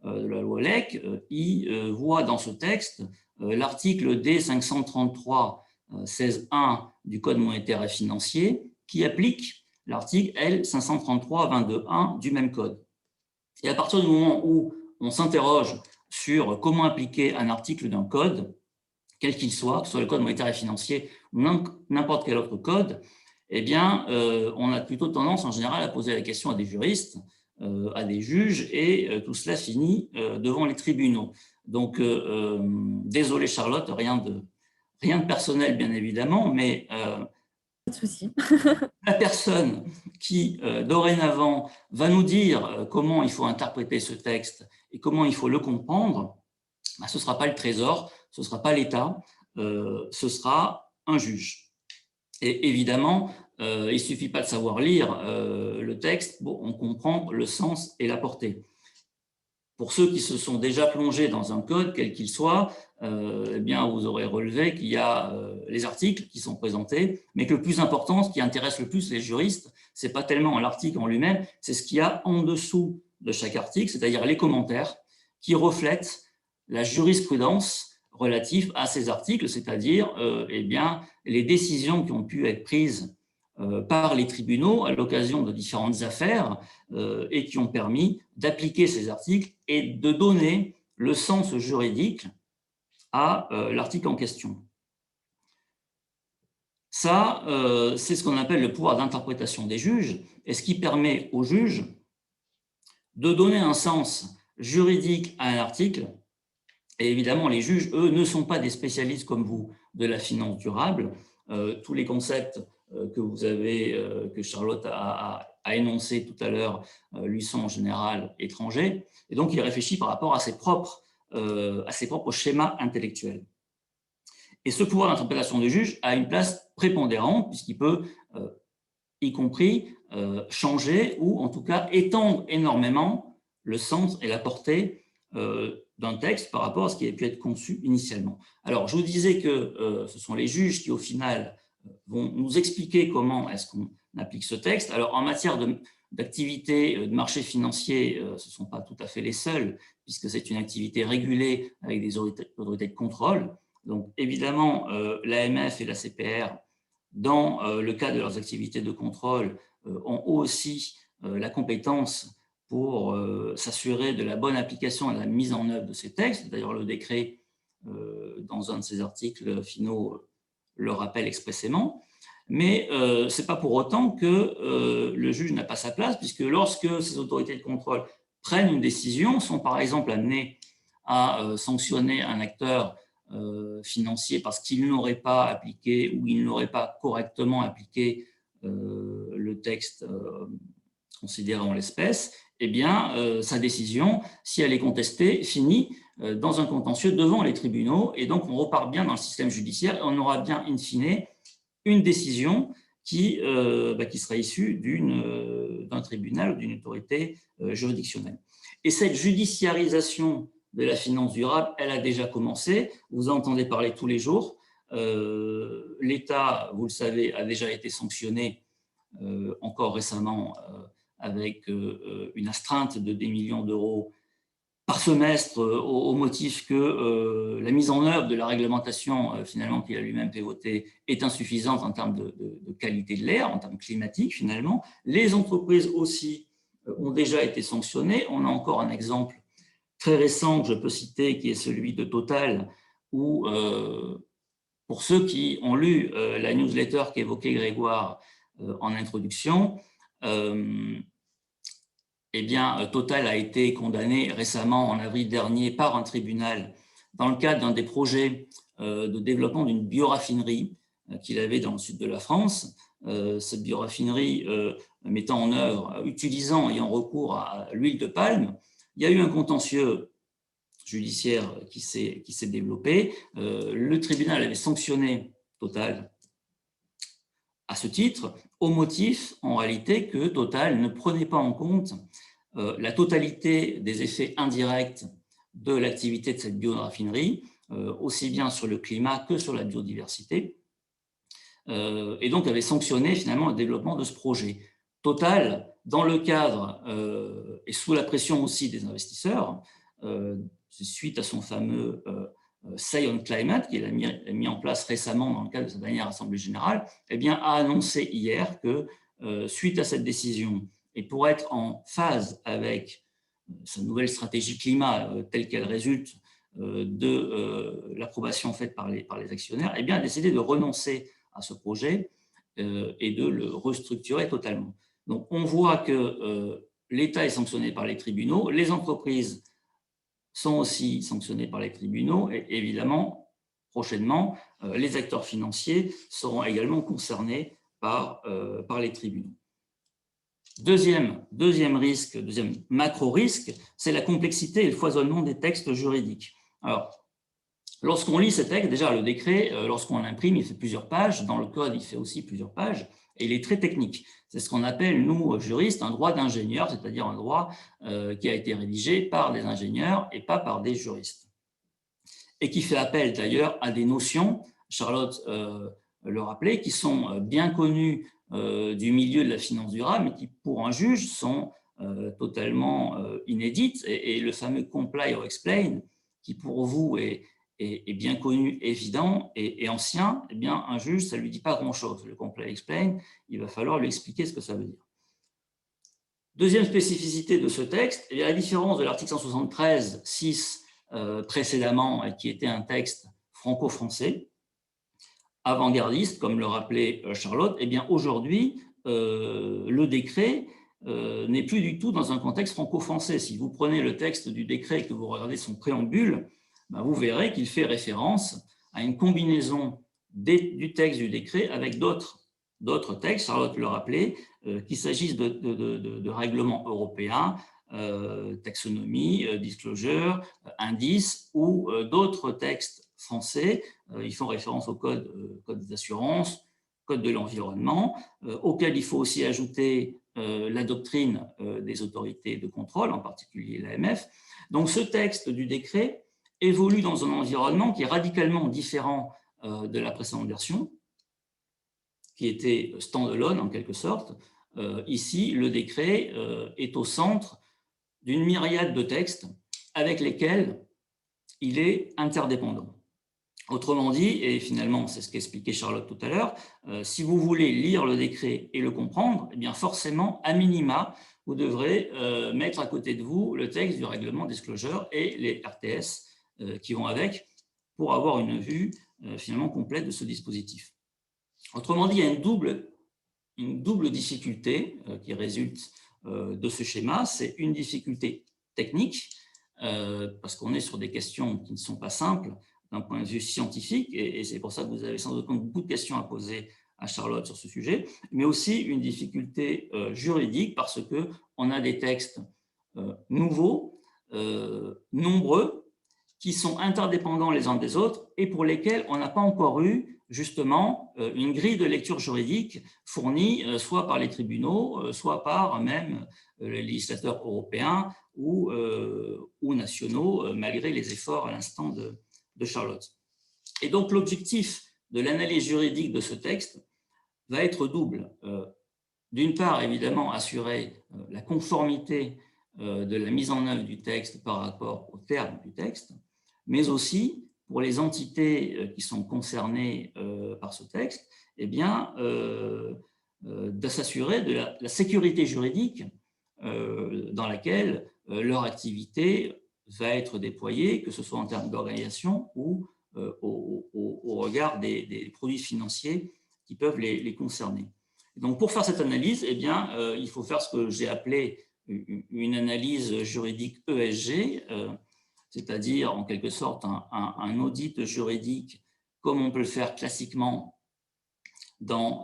de la loi LEC, il voit dans ce texte l'article D533-16.1 du Code monétaire et financier qui applique l'article L533-22.1 du même code. Et à partir du moment où on s'interroge sur comment appliquer un article d'un code, quel qu'il soit, que ce soit le code monétaire et financier ou n'importe quel autre code, eh bien, on a plutôt tendance en général à poser la question à des juristes, à des juges, et tout cela finit devant les tribunaux. Donc, désolé Charlotte, rien de personnel bien évidemment, mais pas de souci. La personne qui dorénavant va nous dire comment il faut interpréter ce texte et comment il faut le comprendre, ce ne sera pas le Trésor, ce ne sera pas l'État, ce sera un juge. Et évidemment, il ne suffit pas de savoir lire le texte, on comprend le sens et la portée. Pour ceux qui se sont déjà plongés dans un code, quel qu'il soit, eh bien, vous aurez relevé qu'il y a les articles qui sont présentés, mais que le plus important, ce qui intéresse le plus les juristes, ce n'est pas tellement l'article en lui-même, c'est ce qu'il y a en dessous de chaque article, c'est-à-dire les commentaires qui reflètent la jurisprudence relatifs à ces articles, c'est-à-dire eh bien, les décisions qui ont pu être prises par les tribunaux à l'occasion de différentes affaires et qui ont permis d'appliquer ces articles et de donner le sens juridique à l'article en question. Ça, c'est ce qu'on appelle le pouvoir d'interprétation des juges, et ce qui permet aux juges de donner un sens juridique à un article. Et évidemment, les juges, eux, ne sont pas des spécialistes comme vous de la finance durable. Tous les concepts que vous avez, que Charlotte a énoncés tout à l'heure, lui sont en général étrangers. Et donc, il réfléchit par rapport à ses propres schémas intellectuels. Et ce pouvoir d'interprétation du juge a une place prépondérante puisqu'il peut, y compris, changer ou en tout cas étendre énormément le sens et la portée d'un texte par rapport à ce qui avait pu être conçu initialement. Alors, je vous disais que ce sont les juges qui, au final, vont nous expliquer comment est-ce qu'on applique ce texte. Alors, en matière d'activité de marché financier, ce ne sont pas tout à fait les seuls, puisque c'est une activité régulée avec des autorités de contrôle. Donc, évidemment, l'AMF et la CPR, dans le cadre de leurs activités de contrôle, ont aussi la compétence pour s'assurer de la bonne application et de la mise en œuvre de ces textes. D'ailleurs, le décret, dans un de ses articles finaux, le rappelle expressément. Mais ce n'est pas pour autant que le juge n'a pas sa place, puisque lorsque ces autorités de contrôle prennent une décision, sont par exemple amenées à sanctionner un acteur financier parce qu'il n'aurait pas appliqué ou il n'aurait pas correctement appliqué le texte considéré en l'espèce, eh bien, sa décision, si elle est contestée, finit dans un contentieux devant les tribunaux. Et donc, on repart bien dans le système judiciaire et on aura bien, in fine, une décision qui sera issue d'un tribunal ou d'une autorité juridictionnelle. Et cette judiciarisation de la finance durable, elle a déjà commencé. Vous en entendez parler tous les jours. L'État, vous le savez, a déjà été sanctionné encore récemment avec une astreinte de des millions d'euros par semestre au motif que la mise en œuvre de la réglementation finalement qu'il a lui-même fait voter est insuffisante en termes de qualité de l'air, en termes climatiques finalement. Les entreprises aussi ont déjà été sanctionnées. On a encore un exemple très récent que je peux citer, qui est celui de Total, où, pour ceux qui ont lu la newsletter qu'évoquait Grégoire en introduction, eh bien, Total a été condamné récemment, en avril dernier, par un tribunal dans le cadre d'un des projets de développement d'une bioraffinerie qu'il avait dans le sud de la France. Cette bioraffinerie mettant en œuvre, utilisant, ayant recours à l'huile de palme. Il y a eu un contentieux judiciaire qui s'est développé. Le tribunal avait sanctionné Total à ce titre, au motif, en réalité, que Total ne prenait pas en compte la totalité des effets indirects de l'activité de cette bioraffinerie, aussi bien sur le climat que sur la biodiversité, et donc avait sanctionné finalement le développement de ce projet. Total, dans le cadre et sous la pression aussi des investisseurs, suite à son fameux Say on Climate, qu'il a mis en place récemment dans le cadre de sa dernière Assemblée générale, eh bien, a annoncé hier que, suite à cette décision, et pour être en phase avec sa nouvelle stratégie climat telle qu'elle résulte de l'approbation faite par les actionnaires, eh bien, a décidé de renoncer à ce projet et de le restructurer totalement. Donc, on voit que l'État est sanctionné par les tribunaux, les entreprises sont aussi sanctionnés par les tribunaux et évidemment, prochainement, les acteurs financiers seront également concernés par les tribunaux. Deuxième risque, deuxième macro-risque, c'est la complexité et le foisonnement des textes juridiques. Alors, lorsqu'on lit ces textes, déjà le décret, lorsqu'on l'imprime, il fait plusieurs pages, dans le code, il fait aussi plusieurs pages, et il est très technique. C'est ce qu'on appelle, nous, juristes, un droit d'ingénieur, c'est-à-dire un droit qui a été rédigé par des ingénieurs et pas par des juristes. Et qui fait appel d'ailleurs à des notions, Charlotte le rappelait, qui sont bien connues du milieu de la finance durable, mais qui, pour un juge, sont totalement inédites. Et le fameux comply or explain, qui pour vous est est bien connu, évident et ancien, eh bien, un juge, ça ne lui dit pas grand-chose. Le complet explain, il va falloir lui expliquer ce que ça veut dire. Deuxième spécificité de ce texte, à la différence de l'article 173.6 précédemment, qui était un texte franco-français, avant-gardiste, comme le rappelait Charlotte, eh bien aujourd'hui, le décret n'est plus du tout dans un contexte franco-français. Si vous prenez le texte du décret et que vous regardez son préambule, ben vous verrez qu'il fait référence à une combinaison du texte du décret avec d'autres textes, Charlotte le rappelait, qu'il s'agisse de règlements européens, taxonomie, disclosure, indice ou d'autres textes français. Ils font référence au code des assurances, code de l'environnement, auquel il faut aussi ajouter la doctrine des autorités de contrôle, en particulier l'AMF. Donc ce texte du décret évolue dans un environnement qui est radicalement différent de la précédente version, qui était stand-alone en quelque sorte. Ici, le décret est au centre d'une myriade de textes avec lesquels il est interdépendant. Autrement dit, et finalement c'est ce qu'expliquait Charlotte tout à l'heure, si vous voulez lire le décret et le comprendre, eh bien forcément, à minima, vous devrez mettre à côté de vous le texte du règlement disclosure et les RTS qui vont avec pour avoir une vue finalement complète de ce dispositif. Autrement dit, il y a une double difficulté qui résulte de ce schéma. C'est une difficulté technique, parce qu'on est sur des questions qui ne sont pas simples d'un point de vue scientifique, et c'est pour ça que vous avez sans doute beaucoup de questions à poser à Charlotte sur ce sujet, mais aussi une difficulté juridique, parce qu'on a des textes nouveaux, nombreux, qui sont interdépendants les uns des autres, et pour lesquels on n'a pas encore eu justement une grille de lecture juridique fournie soit par les tribunaux, soit par même les législateurs européens ou nationaux, malgré les efforts à l'instant de Charlotte. Et donc l'objectif de l'analyse juridique de ce texte va être double. D'une part, évidemment, assurer la conformité de la mise en œuvre du texte par rapport aux termes du texte, mais aussi pour les entités qui sont concernées par ce texte, eh bien, de s'assurer de la sécurité juridique dans laquelle leur activité va être déployée, que ce soit en termes d'organisation ou au regard des produits financiers qui peuvent les concerner. Donc, pour faire cette analyse, eh bien, il faut faire ce que j'ai appelé une analyse juridique ESG, c'est-à-dire en quelque sorte un audit juridique comme on peut le faire classiquement dans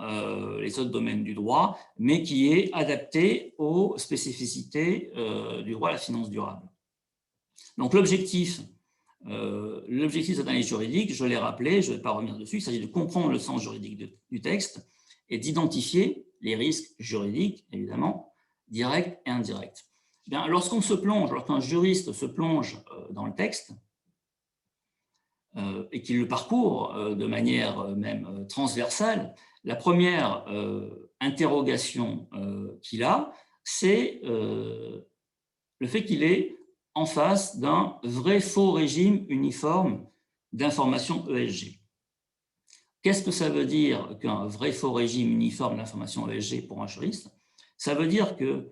les autres domaines du droit, mais qui est adapté aux spécificités du droit à la finance durable. Donc l'objectif de cette analyse juridique, je l'ai rappelé, je ne vais pas revenir dessus, il s'agit de comprendre le sens juridique du texte et d'identifier les risques juridiques, évidemment, directs et indirects. Bien, lorsqu'un juriste se plonge dans le texte et qu'il le parcourt de manière même transversale, la première interrogation qu'il a, c'est le fait qu'il est en face d'un vrai-faux régime uniforme d'information ESG. Qu'est-ce que ça veut dire qu'un vrai-faux régime uniforme d'information ESG pour un juriste? Ça veut dire que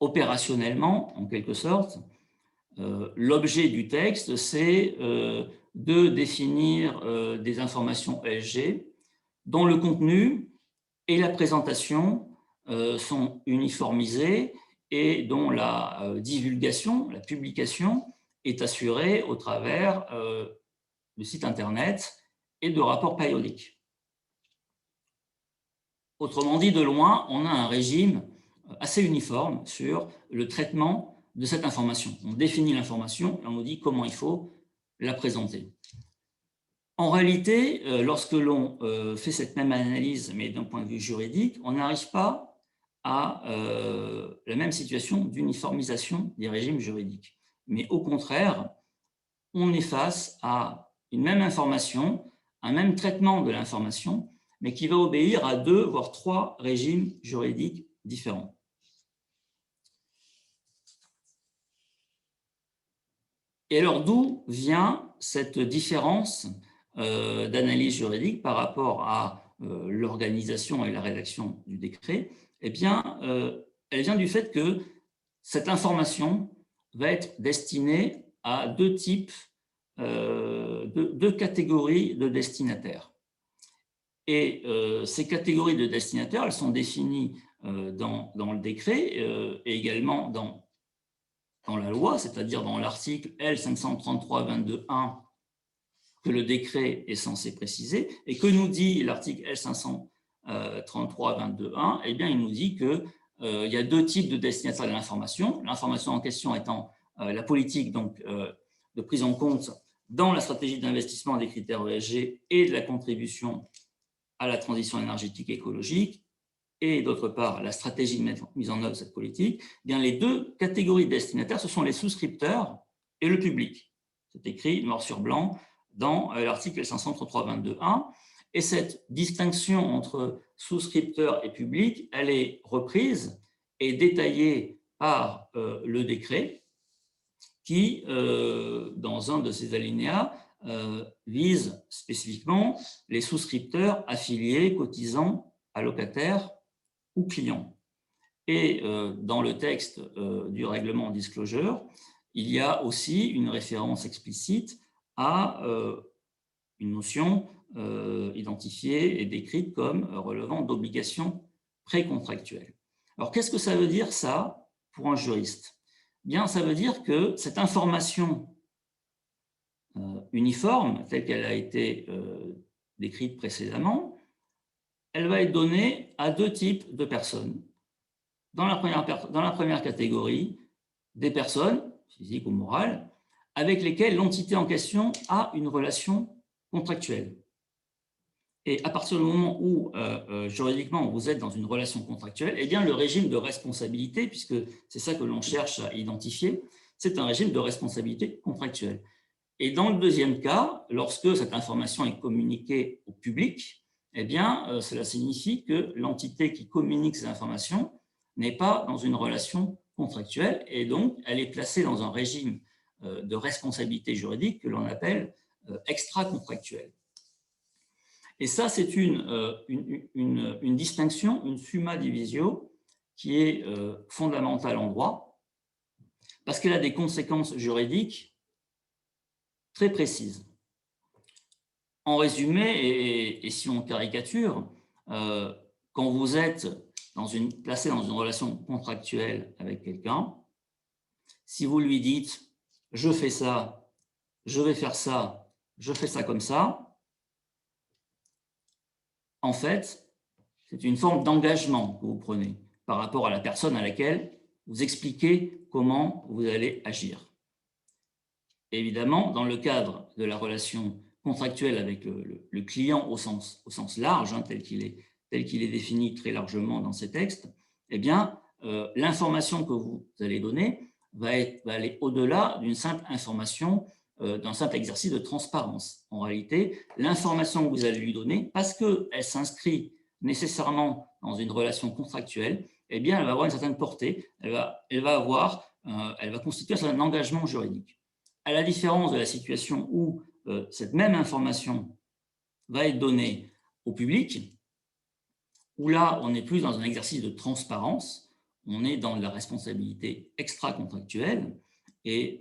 opérationnellement, en quelque sorte, l'objet du texte, c'est de définir des informations ESG dont le contenu et la présentation sont uniformisés et dont la divulgation, la publication est assurée au travers de sites internet et de rapports périodiques. Autrement dit, de loin, on a un régime assez uniforme sur le traitement de cette information. On définit l'information et on nous dit comment il faut la présenter. En réalité, lorsque l'on fait cette même analyse, mais d'un point de vue juridique, on n'arrive pas à la même situation d'uniformisation des régimes juridiques. Mais au contraire, on est face à une même information, un même traitement de l'information, mais qui va obéir à 2, voire 3 régimes juridiques différents. Et alors, d'où vient cette différence d'analyse juridique par rapport à l'organisation et la rédaction du décret? Eh bien, elle vient du fait que cette information va être destinée à deux types, deux catégories de destinataires. Et ces catégories de destinataires, elles sont définies dans le décret et également dans la loi, c'est-à-dire dans l'article L533-22-1 que le décret est censé préciser. Et que nous dit l'article L533-22-1? Eh bien, il nous dit qu'il y a deux types de destinataires de l'information. L'information en question étant la politique donc, de prise en compte dans la stratégie d'investissement des critères ESG et de la contribution à la transition énergétique et écologique, et d'autre part la stratégie de mise en œuvre de cette politique. Bien, les deux catégories de destinataires, ce sont les souscripteurs et le public. C'est écrit noir sur blanc dans l'article 533-22-1. Et cette distinction entre souscripteurs et public, elle est reprise et détaillée par le décret qui, dans un de ses alinéas, vise spécifiquement les souscripteurs affiliés, cotisants, allocataires ou clients. Et dans le texte du règlement disclosure, il y a aussi une référence explicite à une notion identifiée et décrite comme relevant d'obligations précontractuelles. Alors, qu'est-ce que ça veut dire, ça, pour un juriste? Bien, ça veut dire que cette information uniforme, telle qu'elle a été décrite précédemment, elle va être donnée à deux types de personnes. Dans la première catégorie, des personnes, physiques ou morales, avec lesquelles l'entité en question a une relation contractuelle. Et à partir du moment où, juridiquement, vous êtes dans une relation contractuelle, eh bien, le régime de responsabilité, puisque c'est ça que l'on cherche à identifier, c'est un régime de responsabilité contractuelle. Et dans le deuxième cas, lorsque cette information est communiquée au public, eh bien, cela signifie que l'entité qui communique ces informations n'est pas dans une relation contractuelle et donc elle est placée dans un régime de responsabilité juridique que l'on appelle extra-contractuel. Et ça, c'est une distinction, une summa divisio, qui est fondamentale en droit, parce qu'elle a des conséquences juridiques très précises. En résumé, et si on caricature, quand vous êtes placé dans une relation contractuelle avec quelqu'un, si vous lui dites « je fais ça, je vais faire ça, je fais ça comme ça », en fait, c'est une forme d'engagement que vous prenez par rapport à la personne à laquelle vous expliquez comment vous allez agir. Évidemment, dans le cadre de la relation contractuelle avec le client au sens large, hein, tel qu'il est défini très largement dans ces textes, eh bien, l'information que vous allez donner va aller au-delà d'une simple information, d'un simple exercice de transparence. En réalité, l'information que vous allez lui donner, parce qu'elle s'inscrit nécessairement dans une relation contractuelle, eh bien, elle va avoir une certaine portée, elle va constituer un engagement juridique. À la différence de la situation où cette même information va être donnée au public, où là, on n'est plus dans un exercice de transparence, on est dans la responsabilité extra-contractuelle et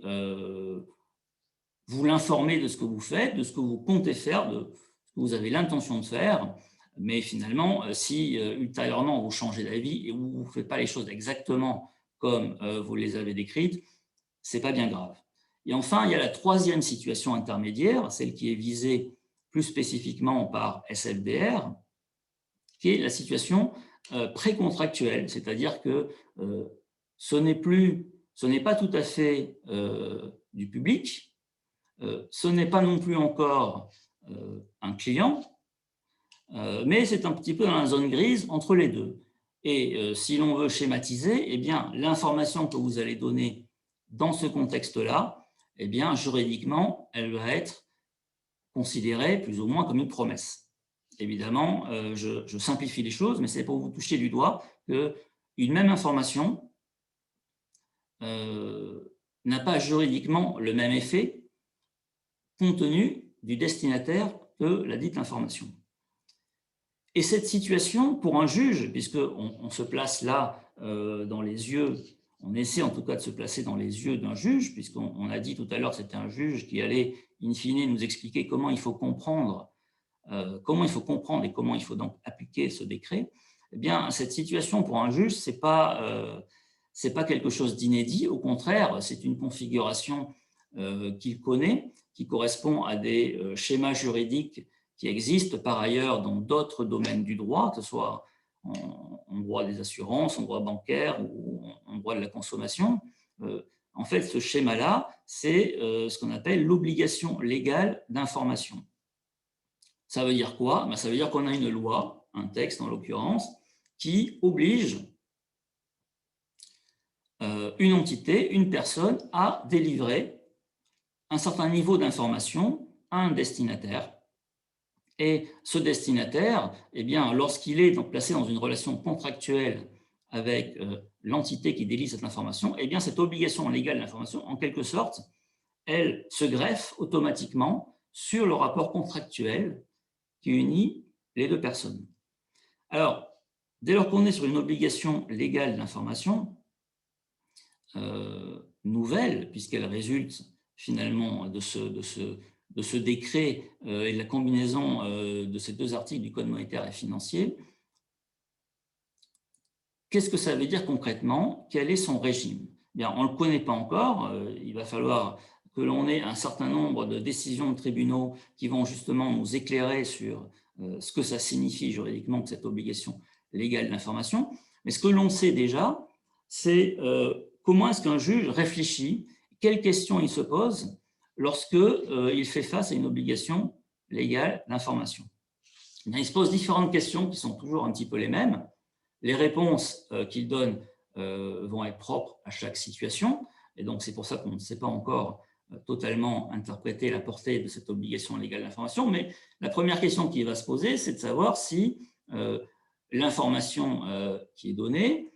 vous l'informez de ce que vous faites, de ce que vous comptez faire, de ce que vous avez l'intention de faire, mais finalement, si ultérieurement vous changez d'avis et vous ne faites pas les choses exactement comme vous les avez décrites, ce n'est pas bien grave. Et enfin, il y a la troisième situation intermédiaire, celle qui est visée plus spécifiquement par SFDR, qui est la situation précontractuelle, c'est-à-dire que ce n'est pas tout à fait du public, ce n'est pas non plus encore un client, mais c'est un petit peu dans la zone grise entre les deux. Et si l'on veut schématiser, eh bien, l'information que vous allez donner dans ce contexte-là, eh bien, juridiquement, elle va être considérée plus ou moins comme une promesse. Évidemment, je simplifie les choses, mais c'est pour vous toucher du doigt qu'une même information n'a pas juridiquement le même effet compte tenu du destinataire de la dite information. Et cette situation, pour un juge, puisqu'on se place là dans les yeux, on essaie en tout cas de se placer dans les yeux d'un juge, puisqu'on a dit tout à l'heure que c'était un juge qui allait, in fine, nous expliquer comment il faut comprendre et comment il faut donc appliquer ce décret. Eh bien, cette situation pour un juge, c'est pas quelque chose d'inédit. Au contraire, c'est une configuration qu'il connaît, qui correspond à des schémas juridiques qui existent par ailleurs dans d'autres domaines du droit, que ce soit en droit des assurances, en droit bancaire ou en droit de la consommation. En fait, ce schéma-là, c'est ce qu'on appelle l'obligation légale d'information. Ça veut dire quoi? Ça veut dire qu'on a une loi, un texte en l'occurrence, qui oblige une entité, une personne, à délivrer un certain niveau d'information à un destinataire. Et ce destinataire, eh bien, lorsqu'il est donc placé dans une relation contractuelle avec l'entité qui délivre cette information, eh bien, cette obligation légale d'information, en quelque sorte, elle se greffe automatiquement sur le rapport contractuel qui unit les deux personnes. Alors, dès lors qu'on est sur une obligation légale d'information nouvelle, puisqu'elle résulte finalement de ce décret et de la combinaison de ces deux articles du Code monétaire et financier, qu'est-ce que ça veut dire concrètement? Quel est son régime? Bien, on ne le connaît pas encore. Il va falloir que l'on ait un certain nombre de décisions de tribunaux qui vont justement nous éclairer sur ce que ça signifie juridiquement que cette obligation légale d'information. Mais ce que l'on sait déjà, c'est comment est-ce qu'un juge réfléchit, quelles questions il se pose lorsqu'il fait face à une obligation légale d'information. Il se pose différentes questions qui sont toujours un petit peu les mêmes. Les réponses qu'il donne vont être propres à chaque situation, et donc c'est pour ça qu'on ne sait pas encore totalement interpréter la portée de cette obligation légale d'information, mais la première question qui va se poser, c'est de savoir si l'information qui est donnée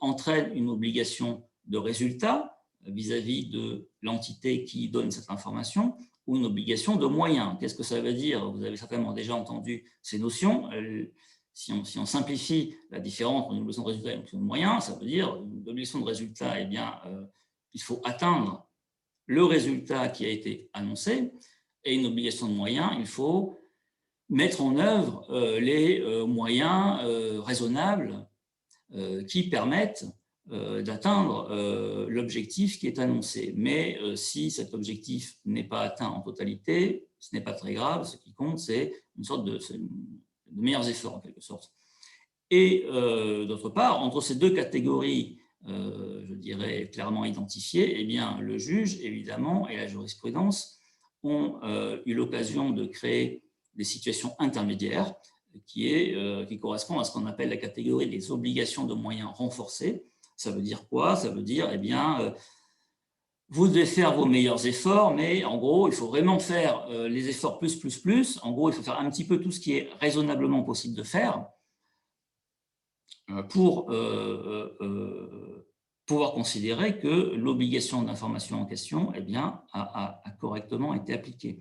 entraîne une obligation de résultat vis-à-vis de l'entité qui donne cette information ou une obligation de moyens. Qu'est-ce que ça veut dire? Vous avez certainement déjà entendu ces notions. Si on simplifie la différence entre une obligation de résultat et une obligation de moyens, ça veut dire une obligation de résultat, eh bien, il faut atteindre le résultat qui a été annoncé, et une obligation de moyens, il faut mettre en œuvre les moyens raisonnables qui permettent d'atteindre l'objectif qui est annoncé. Mais si cet objectif n'est pas atteint en totalité, ce n'est pas très grave. Ce qui compte, c'est une sorte de meilleurs efforts, en quelque sorte. Et d'autre part, entre ces deux catégories, je dirais clairement identifiées, eh bien, le juge, évidemment, et la jurisprudence ont eu l'occasion de créer des situations intermédiaires qui correspondent à ce qu'on appelle la catégorie des obligations de moyens renforcées. Ça veut dire quoi? Ça veut dire, eh bien, vous devez faire vos meilleurs efforts, mais en gros, il faut vraiment faire les efforts plus. En gros, il faut faire un petit peu tout ce qui est raisonnablement possible de faire pour pouvoir considérer que l'obligation d'information en question, eh bien, a correctement été appliquée.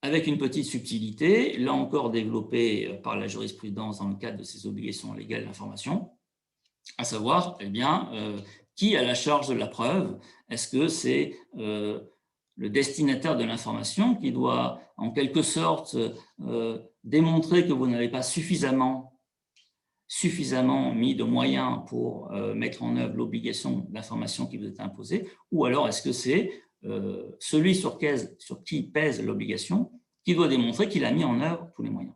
Avec une petite subtilité, là encore développée par la jurisprudence dans le cadre de ces obligations légales d'information, à savoir, eh bien, qui a la charge de la preuve? Est-ce que c'est le destinataire de l'information qui doit, en quelque sorte, démontrer que vous n'avez pas suffisamment mis de moyens pour mettre en œuvre l'obligation d'information qui vous est imposée, ou alors est-ce que c'est celui sur qui pèse l'obligation qui doit démontrer qu'il a mis en œuvre tous les moyens?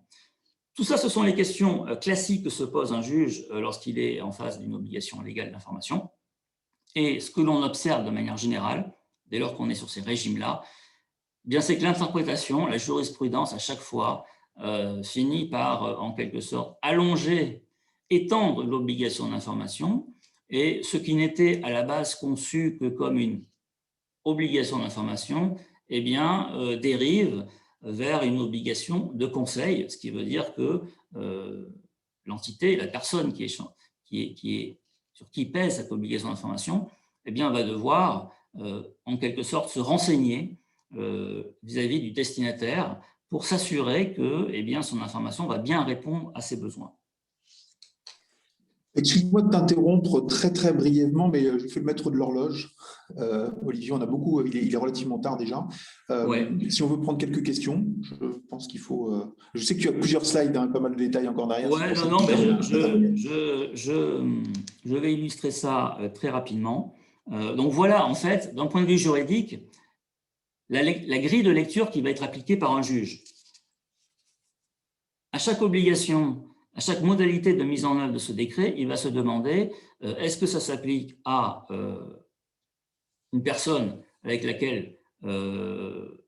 Tout ça, ce sont les questions classiques que se pose un juge lorsqu'il est en face d'une obligation légale d'information. Et ce que l'on observe de manière générale, dès lors qu'on est sur ces régimes-là, eh bien, c'est que l'interprétation, la jurisprudence, à chaque fois, finit par, en quelque sorte, étendre l'obligation d'information, et ce qui n'était à la base conçu que comme une obligation d'information, eh bien, dérive vers une obligation de conseil, ce qui veut dire que l'entité, la personne sur qui pèse cette obligation d'information, eh bien, va devoir, en quelque sorte, se renseigner vis-à-vis du destinataire pour s'assurer que eh bien, son information va bien répondre à ses besoins. Excuse-moi de t'interrompre très très brièvement, mais je fais le maître de l'horloge. Olivier, on a beaucoup, il est relativement tard déjà. Ouais. Si on veut prendre quelques questions, je pense qu'il faut. Je sais que tu as plusieurs slides, hein, pas mal de détails encore derrière. Ouais, non, mais je vais illustrer ça très rapidement. Donc voilà, en fait, d'un point de vue juridique, la grille de lecture qui va être appliquée par un juge. À chaque obligation, à chaque modalité de mise en œuvre de ce décret, il va se demander est-ce que ça s'applique à une personne avec laquelle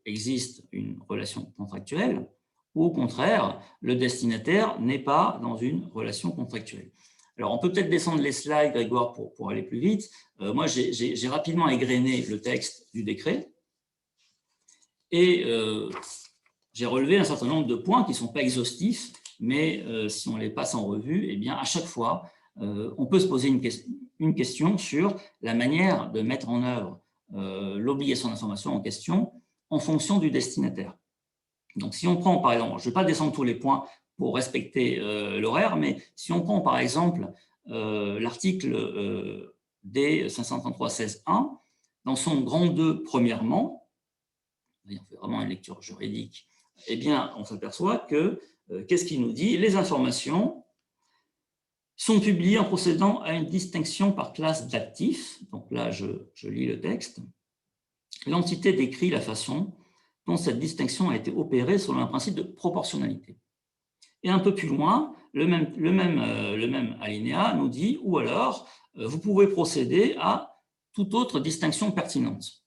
existe une relation contractuelle, ou au contraire, le destinataire n'est pas dans une relation contractuelle. Alors, on peut peut-être descendre les slides, Grégoire, pour aller plus vite. Moi, j'ai rapidement égrené le texte du décret et j'ai relevé un certain nombre de points qui ne sont pas exhaustifs, mais si on les passe en revue, eh bien, à chaque fois, on peut se poser une question sur la manière de mettre en œuvre l'obligation d'information en question en fonction du destinataire. Donc, si on prend, par exemple, je ne vais pas descendre tous les points pour respecter l'horaire, mais si on prend, par exemple, l'article D533-16.1, dans son grand 2, premièrement, on fait vraiment une lecture juridique, eh bien, on s'aperçoit que, qu'est-ce qu'il nous dit? Les informations sont publiées en procédant à une distinction par classe d'actifs. Donc là, je lis le texte. L'entité décrit la façon dont cette distinction a été opérée selon un principe de proportionnalité. Et un peu plus loin, le même alinéa nous dit, ou alors, vous pouvez procéder à toute autre distinction pertinente.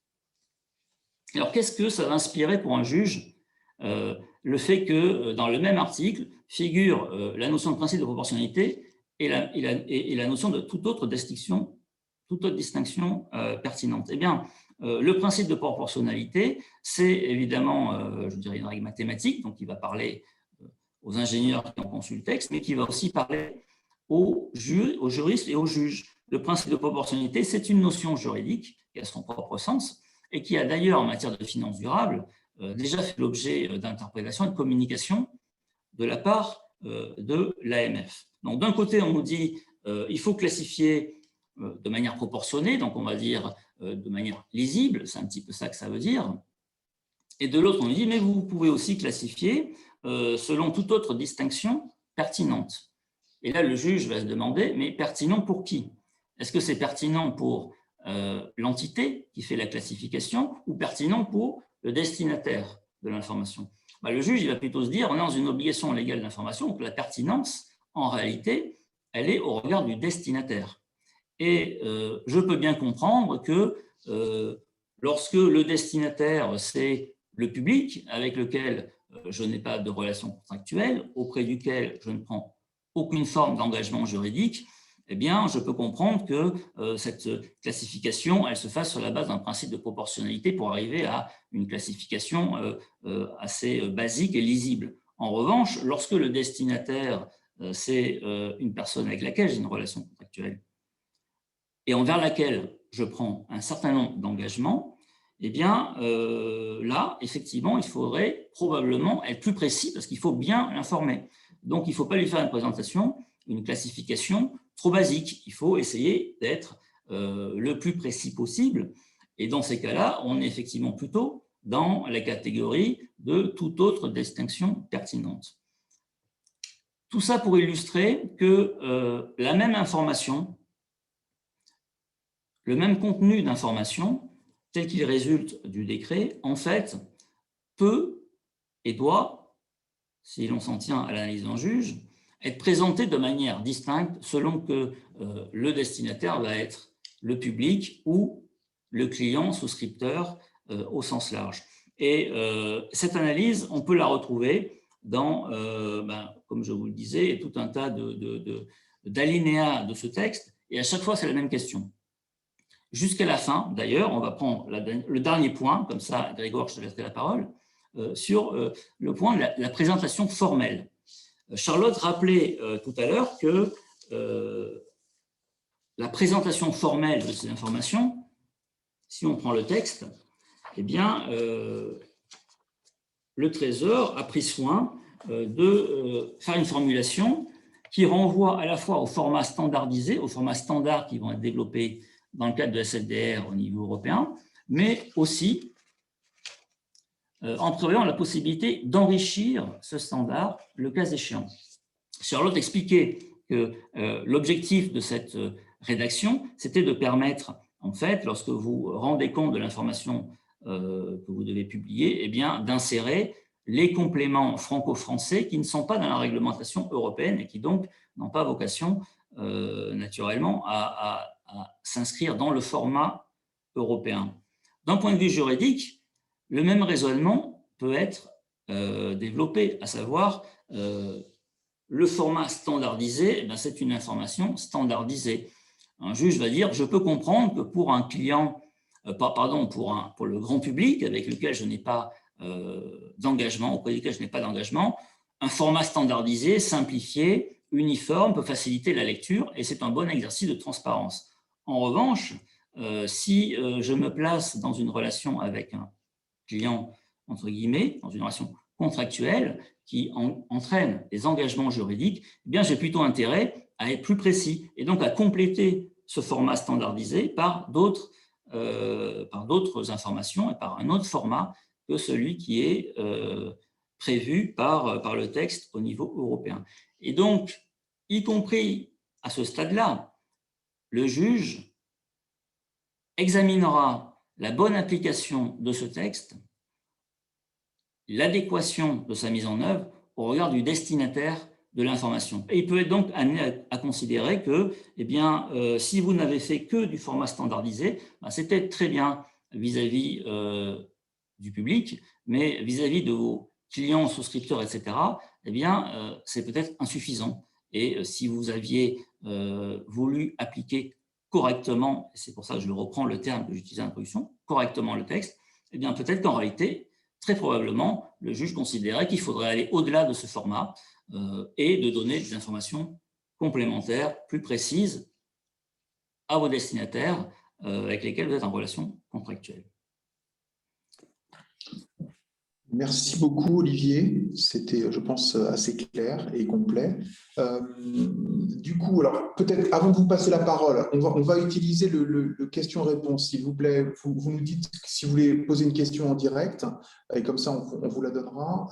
Alors, qu'est-ce que ça va inspirer pour un juge le fait que dans le même article figure la notion de principe de proportionnalité et la notion de toute autre distinction pertinente? Eh bien, le principe de proportionnalité, c'est évidemment, je dirais, une règle mathématique, donc il va parler aux ingénieurs qui ont conçu le texte, mais qui va aussi parler aux juristes et aux juges. Le principe de proportionnalité, c'est une notion juridique qui a son propre sens et qui a d'ailleurs, en matière de finances durables, déjà fait l'objet d'interprétations et de communication de la part de l'AMF. Donc, d'un côté, on nous dit il faut classifier de manière proportionnée, donc on va dire de manière lisible, c'est un petit peu ça que ça veut dire. Et de l'autre, on nous dit mais vous pouvez aussi classifier selon toute autre distinction pertinente. Et là, le juge va se demander mais pertinent pour qui? Est-ce que c'est pertinent pour l'entité qui fait la classification ou pertinent pour le destinataire de l'information? Le juge, il va plutôt se dire on est dans une obligation légale d'information, donc la pertinence, en réalité, elle est au regard du destinataire. Et je peux bien comprendre que lorsque le destinataire, c'est le public avec lequel je n'ai pas de relation contractuelle, auprès duquel je ne prends aucune forme d'engagement juridique, eh bien, je peux comprendre que cette classification, elle se fasse sur la base d'un principe de proportionnalité pour arriver à une classification assez basique et lisible. En revanche, lorsque le destinataire, c'est une personne avec laquelle j'ai une relation contractuelle et envers laquelle je prends un certain nombre d'engagements, eh bien, là, effectivement, il faudrait probablement être plus précis parce qu'il faut bien l'informer. Donc, il ne faut pas lui faire une présentation, une classification trop basique. Il faut essayer d'être le plus précis possible. Et dans ces cas-là, on est effectivement plutôt dans la catégorie de toute autre distinction pertinente. Tout ça pour illustrer que la même information, le même contenu d'information, tel qu'il résulte du décret, en fait, peut et doit, si l'on s'en tient à l'analyse d'un juge, être présenté de manière distincte selon que le destinataire va être le public ou le client souscripteur au sens large. Et cette analyse, on peut la retrouver dans, comme je vous le disais, tout un tas d'alinéas de ce texte, et à chaque fois, c'est la même question. Jusqu'à la fin, d'ailleurs, on va prendre le dernier point, comme ça, Grégoire, je te laisserai la parole, sur le point de la présentation formelle. Charlotte rappelait tout à l'heure que la présentation formelle de ces informations, si on prend le texte, eh bien, le Trésor a pris soin de faire une formulation qui renvoie à la fois au format standardisé, aux formats standards qui vont être développés dans le cadre de SFDR au niveau européen, mais aussi en prévoyant la possibilité d'enrichir ce standard le cas échéant. Charlotte expliquait que l'objectif de cette rédaction, c'était de permettre, en fait, lorsque vous rendez compte de l'information que vous devez publier, eh bien, d'insérer les compléments franco-français qui ne sont pas dans la réglementation européenne et qui donc n'ont pas vocation naturellement à s'inscrire dans le format européen. D'un point de vue juridique, le même raisonnement peut être développé, à savoir le format standardisé, eh c'est une information standardisée. Un juge va dire, je peux comprendre que pour un client, pour le grand public avec lequel je n'ai pas d'engagement, auprès duquel je n'ai pas d'engagement, un format standardisé, simplifié, uniforme peut faciliter la lecture et c'est un bon exercice de transparence. En revanche, si je me place dans une relation avec un client, entre guillemets, dans une relation contractuelle qui entraîne des engagements juridiques, eh bien, j'ai plutôt intérêt à être plus précis et donc à compléter ce format standardisé par d'autres informations et par un autre format que celui qui est prévu par le texte au niveau européen. Et donc, y compris à ce stade-là, le juge examinera la bonne application de ce texte, l'adéquation de sa mise en œuvre au regard du destinataire de l'information. Et il peut être donc amené à considérer que, eh bien, si vous n'avez fait que du format standardisé, ben, c'est peut-être très bien vis-à-vis du public, mais vis-à-vis de vos clients, souscripteurs, etc., eh bien, c'est peut-être insuffisant. Et si vous aviez voulu appliquer correctement, c'est pour ça que je reprends le terme que j'utilisais en introduction, correctement le texte, eh bien, peut-être qu'en réalité, très probablement, le juge considérait qu'il faudrait aller au-delà de ce format et de donner des informations complémentaires, plus précises à vos destinataires avec lesquels vous êtes en relation contractuelle. Merci beaucoup, Olivier. C'était, je pense, assez clair et complet. Du coup, alors peut-être avant de vous passer la parole, on va utiliser le question-réponse, s'il vous plaît. Vous nous dites si vous voulez poser une question en direct, et comme ça, on vous la donnera.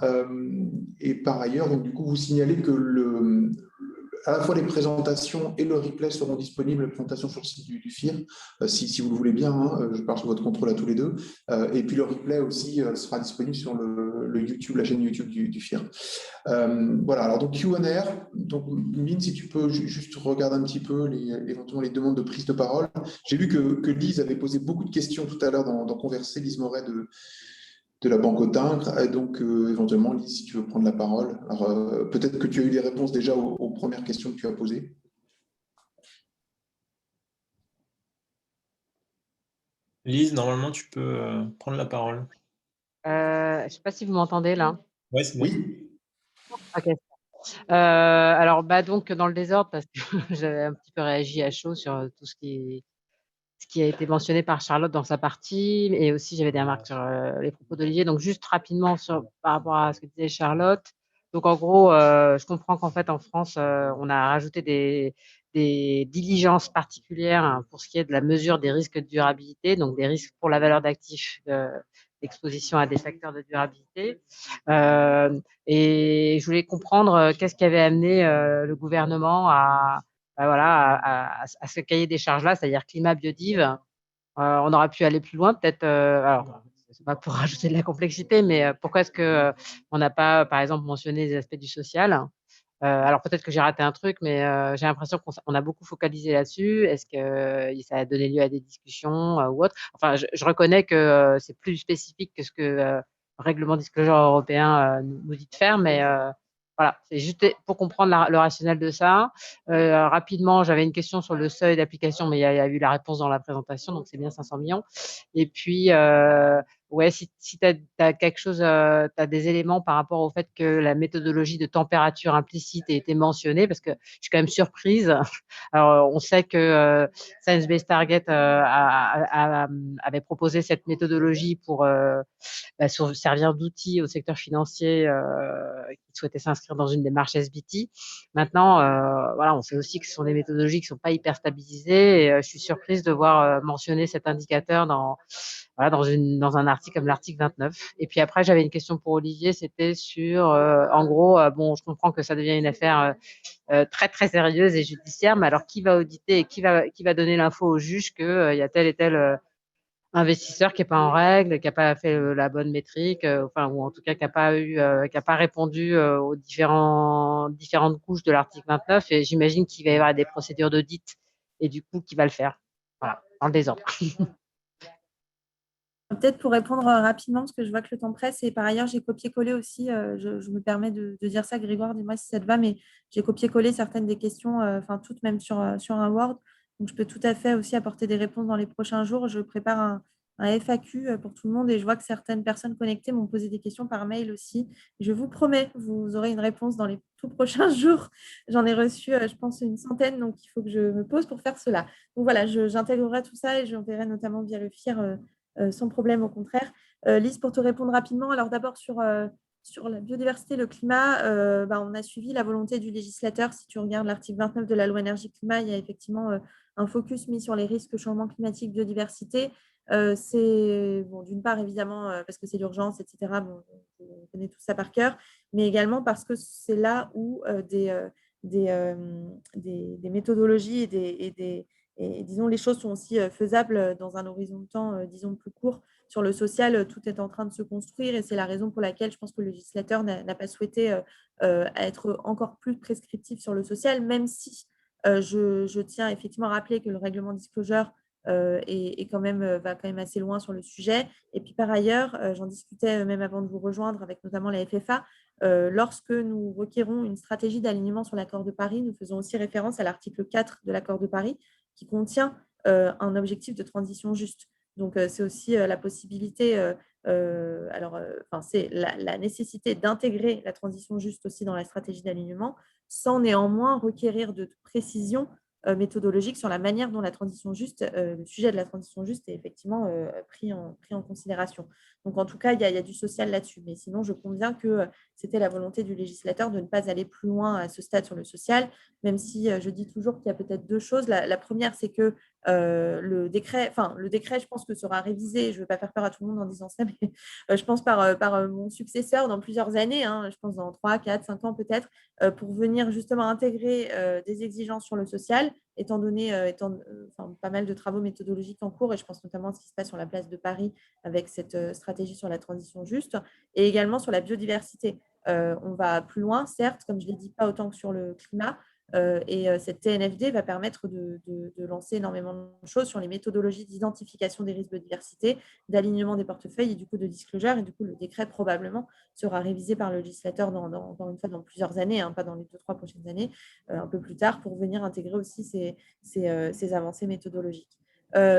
Et par ailleurs, donc, du coup, vous signalez que à la fois les présentations et le replay seront disponibles, les présentations sur le site du FIR, si vous le voulez bien, hein, je parle sous votre contrôle à tous les deux. Et puis le replay aussi sera disponible sur le YouTube, la chaîne YouTube du FIR. Voilà, alors donc Q&A, donc Mine, si tu peux juste regarder un petit peu éventuellement les demandes de prise de parole. J'ai vu que Lise avait posé beaucoup de questions tout à l'heure dans Converser, Lise Moret de la Banque Autun. Et donc, éventuellement, Lise, si tu veux prendre la parole. Alors, peut-être que tu as eu des réponses déjà aux premières questions que tu as posées. Lise, normalement, tu peux prendre la parole. Je ne sais pas si vous m'entendez là. Ouais, c'est bon. Oui. Ok. Alors, donc, dans le désordre, parce que j'avais un petit peu réagi à chaud sur tout ce qui a été mentionné par Charlotte dans sa partie, et aussi j'avais des remarques sur les propos d'Olivier. Donc, juste rapidement par rapport à ce que disait Charlotte. Donc, en gros, je comprends qu'en fait, en France, on a rajouté des diligences particulières pour ce qui est de la mesure des risques de durabilité, donc des risques pour la valeur d'actifs d'exposition à des facteurs de durabilité. Et je voulais comprendre qu'est-ce qui avait amené le gouvernement à ce cahier des charges-là, c'est-à-dire climat, biodive. On aurait pu aller plus loin, peut-être. Alors, c'est pas pour rajouter de la complexité, mais pourquoi est-ce que on n'a pas, par exemple, mentionné les aspects du social? Alors peut-être que j'ai raté un truc, mais j'ai l'impression qu'on a beaucoup focalisé là-dessus. Est-ce que ça a donné lieu à des discussions ou autre? Enfin, je reconnais que c'est plus spécifique que ce que le règlement disclosure européen nous dit de faire, mais voilà, c'est juste pour comprendre le rationnel de ça. Rapidement, j'avais une question sur le seuil d'application, mais il y a eu la réponse dans la présentation, donc c'est bien 500 millions. Et puis, Ouais, si tu as quelque chose, tu as des éléments par rapport au fait que la méthodologie de température implicite ait été mentionnée, parce que je suis quand même surprise. Alors, on sait que Science Based Target avait proposé cette méthodologie pour servir d'outil au secteur financier qui souhaitait s'inscrire dans une démarche SBT. Maintenant, voilà, on sait aussi que ce sont des méthodologies qui ne sont pas hyper stabilisées, et je suis surprise de voir mentionner cet indicateur dans un article comme l'article 29. Et puis après, j'avais une question pour Olivier, c'était sur, en gros, bon, je comprends que ça devient une affaire très, très sérieuse et judiciaire, mais alors qui va auditer et qui va donner l'info au juge qu'il y a tel et tel investisseur qui n'est pas en règle, qui n'a pas fait la bonne métrique, enfin, ou en tout cas qui n'a pas répondu aux différentes couches de l'article 29, et j'imagine qu'il va y avoir des procédures d'audit, et du coup, qui va le faire. Voilà, dans le désordre. Peut-être pour répondre rapidement, parce que je vois que le temps presse, et par ailleurs, j'ai copié-collé aussi, je me permets de dire ça, Grégoire, dis-moi si ça te va, mais j'ai copié-collé certaines des questions, enfin toutes même sur un Word, donc je peux tout à fait aussi apporter des réponses dans les prochains jours. Je prépare un FAQ pour tout le monde, et je vois que certaines personnes connectées m'ont posé des questions par mail aussi. Je vous promets, vous aurez une réponse dans les tout prochains jours. J'en ai reçu, je pense, une centaine, donc il faut que je me pose pour faire cela. Donc voilà, j'intégrerai tout ça et j'enverrai notamment via le FIR sans problème, au contraire. Lise, pour te répondre rapidement, alors d'abord sur la biodiversité, le climat, on a suivi la volonté du législateur. Si tu regardes l'article 29 de la loi énergie-climat, il y a effectivement un focus mis sur les risques changement climatique, biodiversité. C'est bon, d'une part évidemment parce que c'est l'urgence, etc. Bon, on connaît tout ça par cœur, mais également parce que c'est là où des méthodologies et disons, les choses sont aussi faisables dans un horizon de temps, disons, plus court. Sur le social, tout est en train de se construire, et c'est la raison pour laquelle je pense que le législateur n'a pas souhaité être encore plus prescriptif sur le social, même si je tiens effectivement à rappeler que le règlement disclosure va quand même assez loin sur le sujet. Et puis par ailleurs, j'en discutais même avant de vous rejoindre avec notamment la FFA, lorsque nous requérons une stratégie d'alignement sur l'accord de Paris, nous faisons aussi référence à l'article 4 de l'accord de Paris, qui contient un objectif de transition juste. Donc, c'est aussi la possibilité, c'est la nécessité d'intégrer la transition juste aussi dans la stratégie d'alignement, sans néanmoins requérir de précision méthodologique sur la manière dont la transition juste, le sujet de la transition juste est effectivement pris en considération. Donc, en tout cas, il y a du social là-dessus. Mais sinon, je conviens que c'était la volonté du législateur de ne pas aller plus loin à ce stade sur le social, même si je dis toujours qu'il y a peut-être deux choses. La première, c'est que le décret, je pense que sera révisé. Je ne veux pas faire peur à tout le monde en disant ça, mais je pense par mon successeur dans plusieurs années, hein, je pense dans 3, 4, 5 ans peut-être, pour venir justement intégrer des exigences sur le social, étant donné pas mal de travaux méthodologiques en cours, et je pense notamment à ce qui se passe sur la place de Paris avec cette stratégie sur la transition juste, et également sur la biodiversité. On va plus loin, certes, comme je l'ai dit, pas autant que sur le climat, et cette TNFD va permettre de lancer énormément de choses sur les méthodologies d'identification des risques de biodiversité, d'alignement des portefeuilles et du coup de disclosure. Et du coup, le décret probablement sera révisé par le législateur dans plusieurs années, hein, pas dans les 2-3 prochaines années, un peu plus tard, pour venir intégrer aussi ces avancées méthodologiques.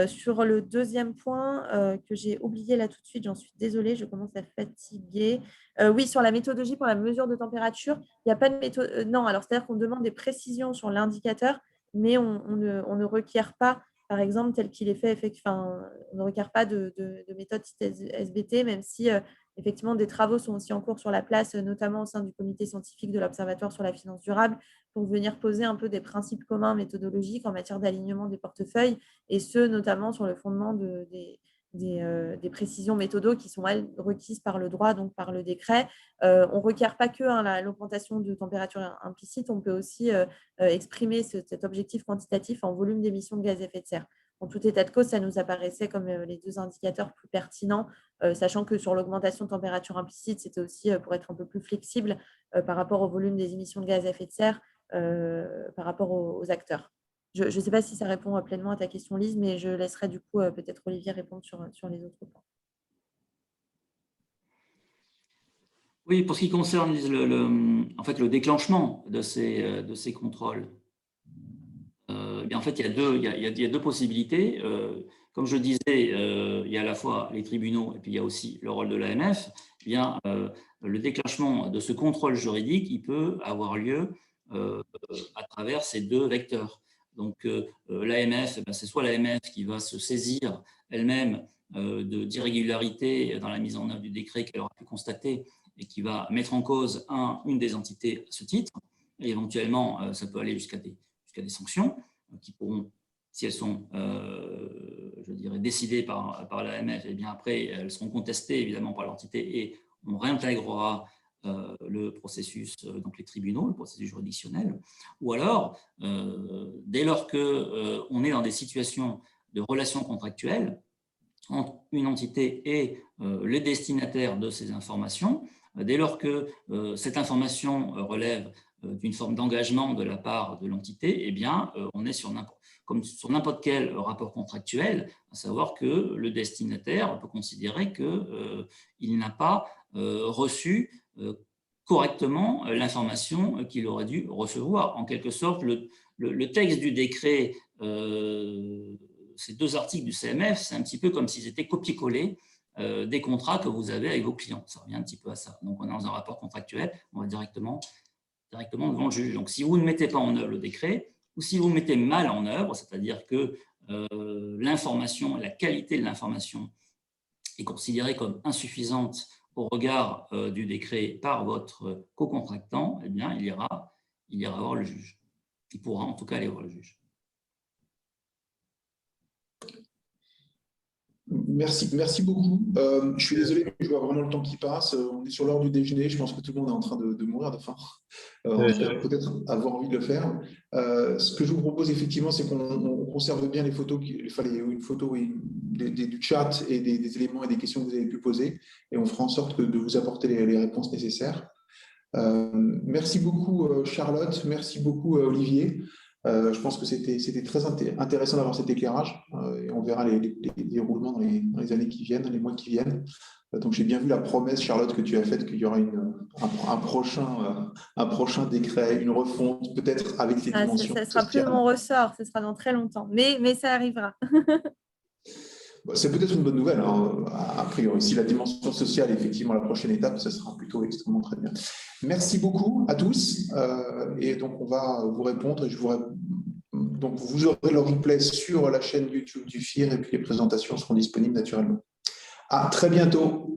Sur le deuxième point que j'ai oublié là tout de suite, j'en suis désolée, je commence à fatiguer. Oui, sur la méthodologie pour la mesure de température, il n'y a pas de méthode. Non, alors c'est-à-dire qu'on demande des précisions sur l'indicateur, mais on ne requiert pas, par exemple, tel qu'il est fait, on ne requiert pas de méthode SBT, même si effectivement des travaux sont aussi en cours sur la place, notamment au sein du comité scientifique de l'Observatoire sur la finance durable, pour venir poser un peu des principes communs méthodologiques en matière d'alignement des portefeuilles, et ce, notamment sur le fondement des précisions méthodo qui sont, elles, requises par le droit, donc par le décret. On ne requiert pas que l'augmentation de température implicite, on peut aussi exprimer cet objectif quantitatif en volume d'émissions de gaz à effet de serre. En tout état de cause, ça nous apparaissait comme les deux indicateurs plus pertinents, sachant que sur l'augmentation de température implicite, c'était aussi pour être un peu plus flexible par rapport au volume des émissions de gaz à effet de serre, par rapport aux acteurs. Je ne sais pas si ça répond pleinement à ta question, Lise, mais je laisserai du coup peut-être Olivier répondre sur les autres points. Oui, pour ce qui concerne le déclenchement de ces contrôles, en fait, il y a deux possibilités. comme je disais, il y a à la fois les tribunaux et puis il y a aussi le rôle de l'AMF. Eh bien, le déclenchement de ce contrôle juridique, il peut avoir lieu à travers ces deux vecteurs. Donc, l'AMF, c'est soit l'AMF qui va se saisir elle-même d'irrégularités dans la mise en œuvre du décret qu'elle aura pu constater et qui va mettre en cause une des entités à ce titre. Et éventuellement, ça peut aller jusqu'à des sanctions qui pourront, si elles sont, je dirais, décidées par l'AMF, et bien après, elles seront contestées évidemment par l'entité et on réintégrera le processus, donc les tribunaux, le processus juridictionnel. Ou alors, dès lors qu'on est dans des situations de relations contractuelles entre une entité et les destinataires de ces informations, dès lors que cette information relève d'une forme d'engagement de la part de l'entité, eh bien, on est comme sur n'importe quel rapport contractuel, à savoir que le destinataire peut considérer qu'il n'a pas reçu correctement l'information qu'il aurait dû recevoir. En quelque sorte, le texte du décret, ces deux articles du CMF, c'est un petit peu comme s'ils étaient copiés-collés des contrats que vous avez avec vos clients. Ça revient un petit peu à ça. Donc, on est dans un rapport contractuel, on va directement devant le juge. Donc, si vous ne mettez pas en œuvre le décret, ou si vous mettez mal en œuvre, c'est-à-dire que l'information, la qualité de l'information est considérée comme insuffisante au regard du décret par votre co-contractant, eh bien, il ira voir le juge. Il pourra en tout cas aller voir le juge. Merci beaucoup. Je suis désolé, mais je vois vraiment le temps qui passe. On est sur l'heure du déjeuner. Je pense que tout le monde est en train de mourir de faim. Peut-être avoir envie de le faire. Ce que je vous propose effectivement, c'est qu'on conserve bien les photos, une photo du chat et des éléments et des questions que vous avez pu poser, et on fera en sorte de vous apporter les réponses nécessaires. Merci beaucoup Charlotte, merci beaucoup Olivier. Je pense que c'était très intéressant d'avoir cet éclairage et on verra les déroulements dans les années qui viennent, les mois qui viennent. Donc j'ai bien vu la promesse, Charlotte, que tu as faite, qu'il y aura un prochain décret, une refonte, peut-être avec les dimensions. Ça ne sera plus de mon ressort, ce sera dans très longtemps, mais ça arrivera. C'est peut-être une bonne nouvelle, hein, a priori. Si la dimension sociale est effectivement la prochaine étape, ce sera plutôt extrêmement très bien. Merci beaucoup à tous. Et donc, on va vous répondre. Donc, vous aurez le replay sur la chaîne YouTube du FIR et puis les présentations seront disponibles naturellement. À très bientôt.